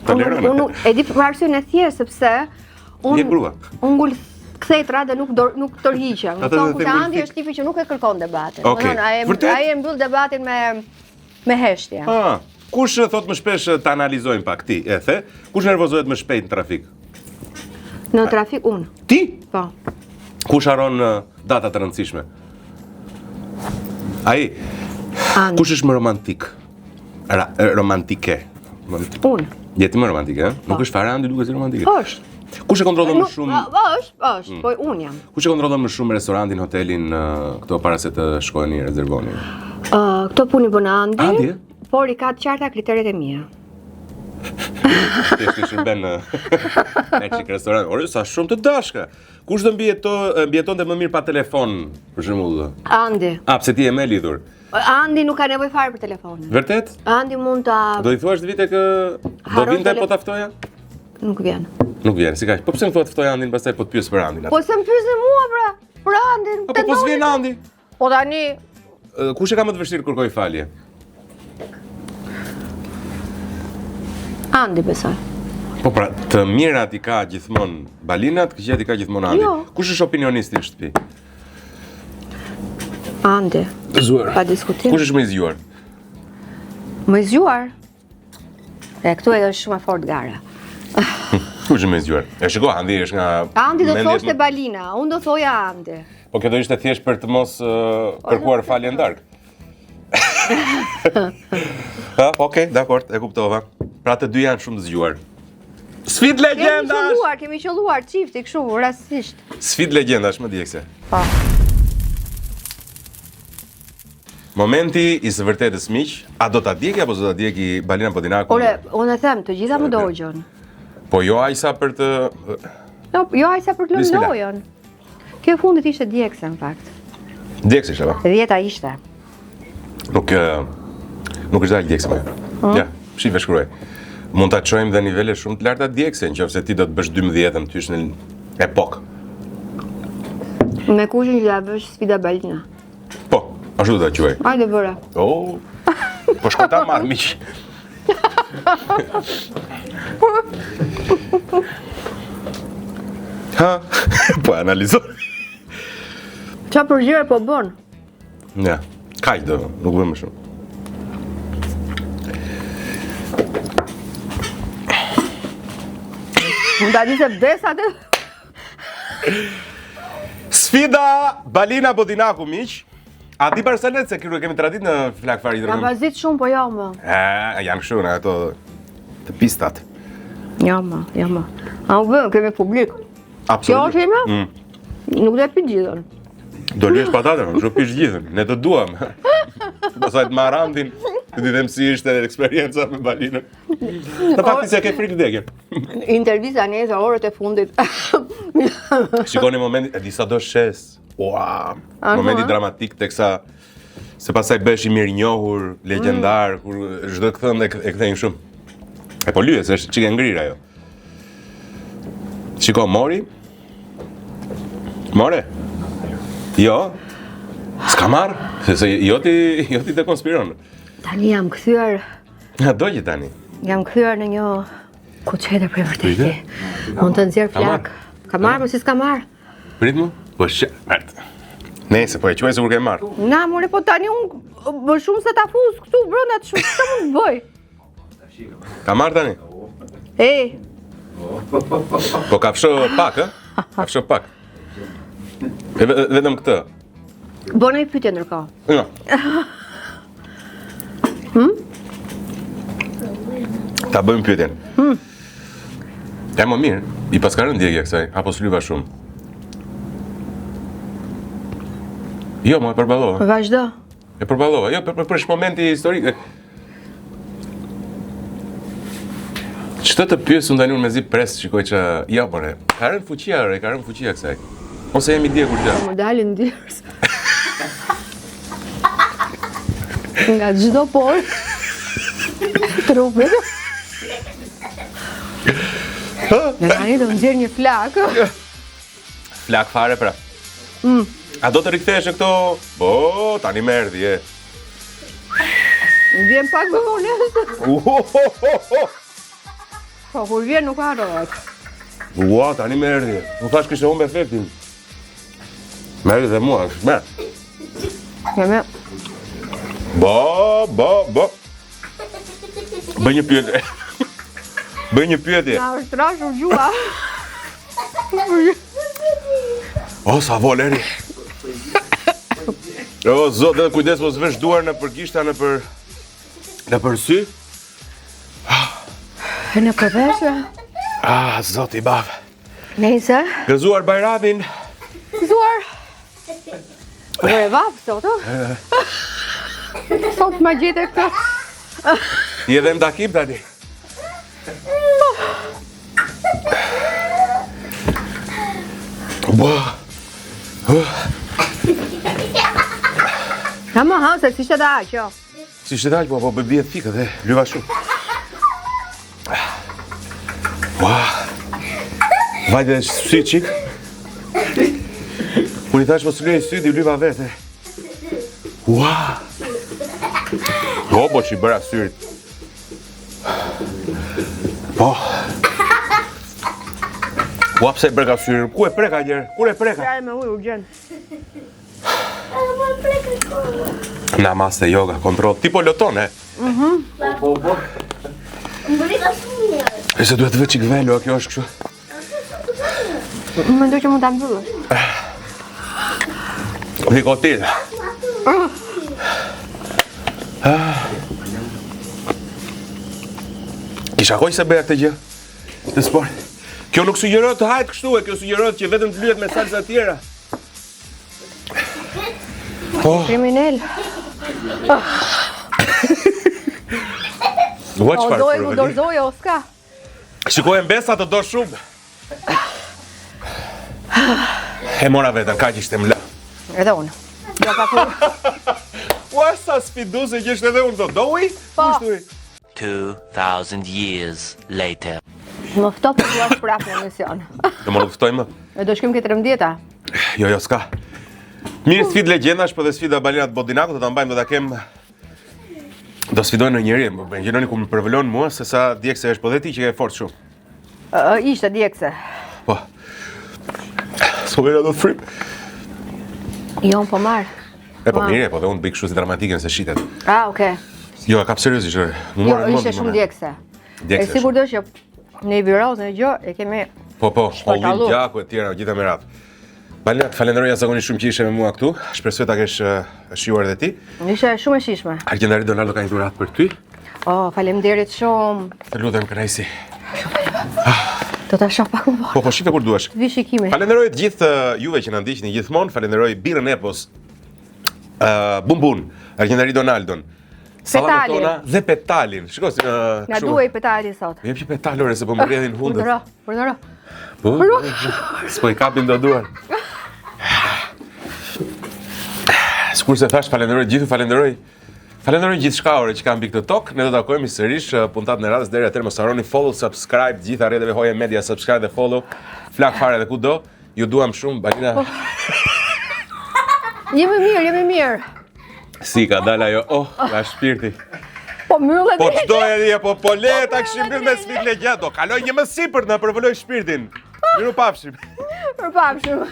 Toleron. Unë e di për arsyeën e thjeshtë sepse unë ngul kthetra dhe nuk tërhiqem. Thonë se Andi është tipi që nuk e kërkon debatin. Ai e mbyll debatin me heshtje. Kush thot më shpesh të analizojmë pak ti, e the? Kush nervozohet më shpejt në trafik? Në trafik unë. Ti? Po. Kush haron data të rëndësishme? Ai. Kush është më romantik? Romantike. Unë. Je ti më romantike, ëh? Nuk është fare Andi duket si romantike. Është. Kush e kontrollon më shumë? Është, po unë jam. Kush e kontrollon më shumë restorantin, hotelin këto para se të shkojeni rezervoni? Këto puni bën Andi. Andi? Por i ka të qarta kriteret e mia. Ti shërben në çik restorant. Ore sa shumë të dashka. Kush do mbijetonte më mirë pa telefon, për shembull? Andi. Pse ti je më lidhur? Andi nuk ka nevojë fare për telefonin. Vërtet? Andi mund ta Do i thuash vite që do vinte po ta ftoja? Nuk vjen. Nuk vjen, si kaq. Po pse më thua të ftoj Andin pastaj po të pyes për Andin? Po se më pyesni mua pra, për Andin. Po po s'vjen Andi. Po tani kush e ka më të vështirë kërkoj falje? Andi besoj. Po pra, të mirat i ka gjithmonë Balina, të këqijat i ka gjithmonë Andi. Kush është opinionisti në shtëpi? Andi. Zgjuar. Pa diskutim. Kush është më i zgjuar? Më zgjuar. E këtu edhe është shumë e fort gara. Kush më zgjuar? E shiko, Andi është nga Andi do thoshte Balina, unë do thoja Andi. Po kjo do ishte thjesht për të mos kërkuar falje ndark. Ha, okej, dakord, e kuptova. Pra të dy janë shumë zgjuar. Sfid legendash! Kemi qelluar çifti kështu rastësisht. Sfid legendash, më djegse. Po. Momenti i së vërtetës miq, a do ta djegi apo do ta djegi Balina Podinaku? Ore, unë e them, të gjitha më dogjon. Po jo aq sa për të Jo, aq sa për të lënë lojën. Kjo e fundit ishte djegse në fakt. Djegse ishte, po. 10-a ishte. Nuk është dalë djegse më. Ja, shife shkruaj. Mund ta çojmë dhe nivele shumë të larta djegse, nëse ti do të bësh 12-ën tysh në epok. Me kushin që ja bësh sfida Balina. Po, ashtu do ta quaj. Hajde bëre. Oh. Po shkoj ta marr miq. Ha, po analizoj. Qa përgjire po bën? Ja, kaq do, nuk bën më shumë. Mund ta di se vdes atë? Sfida Balina Podinaku miq. A di Barcelet se kemi tradit në flak fari Ka vazit shumë, po jo më. Janë kështu në ato të pistat. Jo më. A u vëm, kemi publik. Absolutisht. Kjo është jemi? Nuk do e pi gjithën. Do lyesh patatën, nuk pish gjithën. Ne të duam. Do sa të marr Andin, të di them si ishte eksperienca me Balinën. Në fakt se ke frikë vdekjen. Intervista nesër orët e fundit. Shikoni momentin, e disa do shes. Ua, momenti dramatik teksa se pastaj bëhesh i mirë njohur, legjendar, kur çdo këthënd e kthejnë shumë. E po lyes, është çike ngrir ajo. Shiko, mori. More. Jo. S'ka marr, se jo ti të konspiron. Tani jam kthyer. Ja dojë tani. Jam kthyer në një kuçete për vërtetë. Mund të nxjerr flak. Ka marr apo si s'ka marr? Prit mu? Po Nese, po e quaj se kur ke marrë. Na, more, po tani unë më shumë se ta fuz këtu brenda të shumë, që mund të bëj? Ka marrë tani? Po ka fsho pak, Ka fsho pak. Vetëm këtë. Bëna i pyetje ndërkohë. Jo. Ta bëjmë pyetjen. Ja më mirë, i paskarën ndjekja kësaj, apo s'lyva shumë? Jo, më e përballova. Vazhdo. E përballova, jo, për momenti historik. Ç'të të pyes unë tani unë mezi pres, shikoj që ja, more, ka rënë fuqia kësaj. Ose jemi djegur gjë. Më dalin ndjerës. Nga çdo por. Trupit. Në tani do nxjerr një flak. Flak fare pra. A do të rikthesh këto? Po, tani më erdhi e. Vjen pak më vonë. Po, kur vjen nuk harrohet. Ua, tani më erdhi. Nuk thash kishte humb efektin. Më erdhi dhe mua, është më. Kemë. Bo. Bëj një pyetje. Na është trashur gjua. O, sa voleri. O, zotë, kujdes mos vesh duar në përgishta në për sy. Në përveshë. Zoti i bab. Nejse. Gëzuar Bajramin. Gëzuar. Ore vap, sot, Sot ma gjete këtë. Je dhe më takim tani. Ka më se si shte da aqo. Si shte da aqo, po bëbje fikë dhe lyva shumë. Vajde sy qik. Unë i thash po së lujë sy, di lyva vete. Po që i bëra syrit. Po. Pse i bërka syrit? Ku e preka njerë? Kur e preka? Fjare me ujë urgjent. Namaste, yoga, kontroll. Ti po loton, e? Po. Më rika shumë mirë. E se duhet të vë qik velo, a kjo është kështu. Mendoj që mund ta mbyllësh. Nikotin. Kisha hoj se bëja këtë gjë të sport. Kjo nuk sugjerohet të hajt kështu, e kjo sugjerohet që vetëm të lyhet me salsa tjera. Kriminal. Ua çfarë Doj, përvëli? dorëzoj, o s'ka. Shikoj mbesa të do shumë. E mora vetën, ka që ishte më la. Edhe unë. Jo pa kur. Ua sa sfiduese që ishte edhe unë do. Doi? Po. Kushtoj. 2,000 years later. Më fto për t'ua prapë në emision. Do më luftojmë. E do shkim këtë 13-a. Jo, s'ka. Mirë sfidë legjendash, po dhe sfida balenat Bodinaku, do ta mbajmë, do ta kem. Do sfidojnë në njëri, më gjenoni ku më përvëlon mua, se sa djekse është, po dhe ti që ke fort shumë. Ishte djekse. Po. S'po vera do të frim. Jo, po marr. E po mirë, po dhe unë bëj kështu si dramatike nëse shitet. Okay. Jo, e kap seriozisht, Jo, ishte shumë djekse. E sigur do që në i viroz, në gjë, e kemi... Po, shpërtallu. Hollim Gjaku e tjera, gjitha me radhë. Balenat, falenderoj zakonisht shumë që ishe me mua këtu. Shpresoj ta kesh shijuar edhe ti. Ishte shumë e shishme. Argjendari Donaldo ka një dhuratë për ty. Faleminderit shumë. Të lutem, kënaqësi. Do ta shoh pak më vonë. Po, shifte kur duash. Vi shikimi. Falenderoj të gjithë juve që na ndiqni gjithmonë. Falenderoj Birën Epos, Bumbun, Argjendari Donaldon, Sallatën tona dhe Petalin. Shiko si Na duaj Petali sot. Jep që petalore se po më rrjedhin hundët. Përdoro. Po, s'po i kapin do duar. Sikur se thash, falenderoj gjithë, falenderoj gjithë shkaore që kam mbi këtë tokë. Ne do takojmë sërish puntat në radhës, deri atëherë mos harroni follow, subscribe, gjithë rrjeteve Hoje Media, subscribe dhe follow. Flak fare dhe kudo. Ju duam shumë, Balina. Jemi mirë. Si ka dalë ajo, nga shpirti. Po mbyllë Po çdo e dhja, po le ta kishim mbyll me sfidë legjatë, do kaloj një më sipër na përvoloj shpirtin. Miru pafshim. Përpafshim.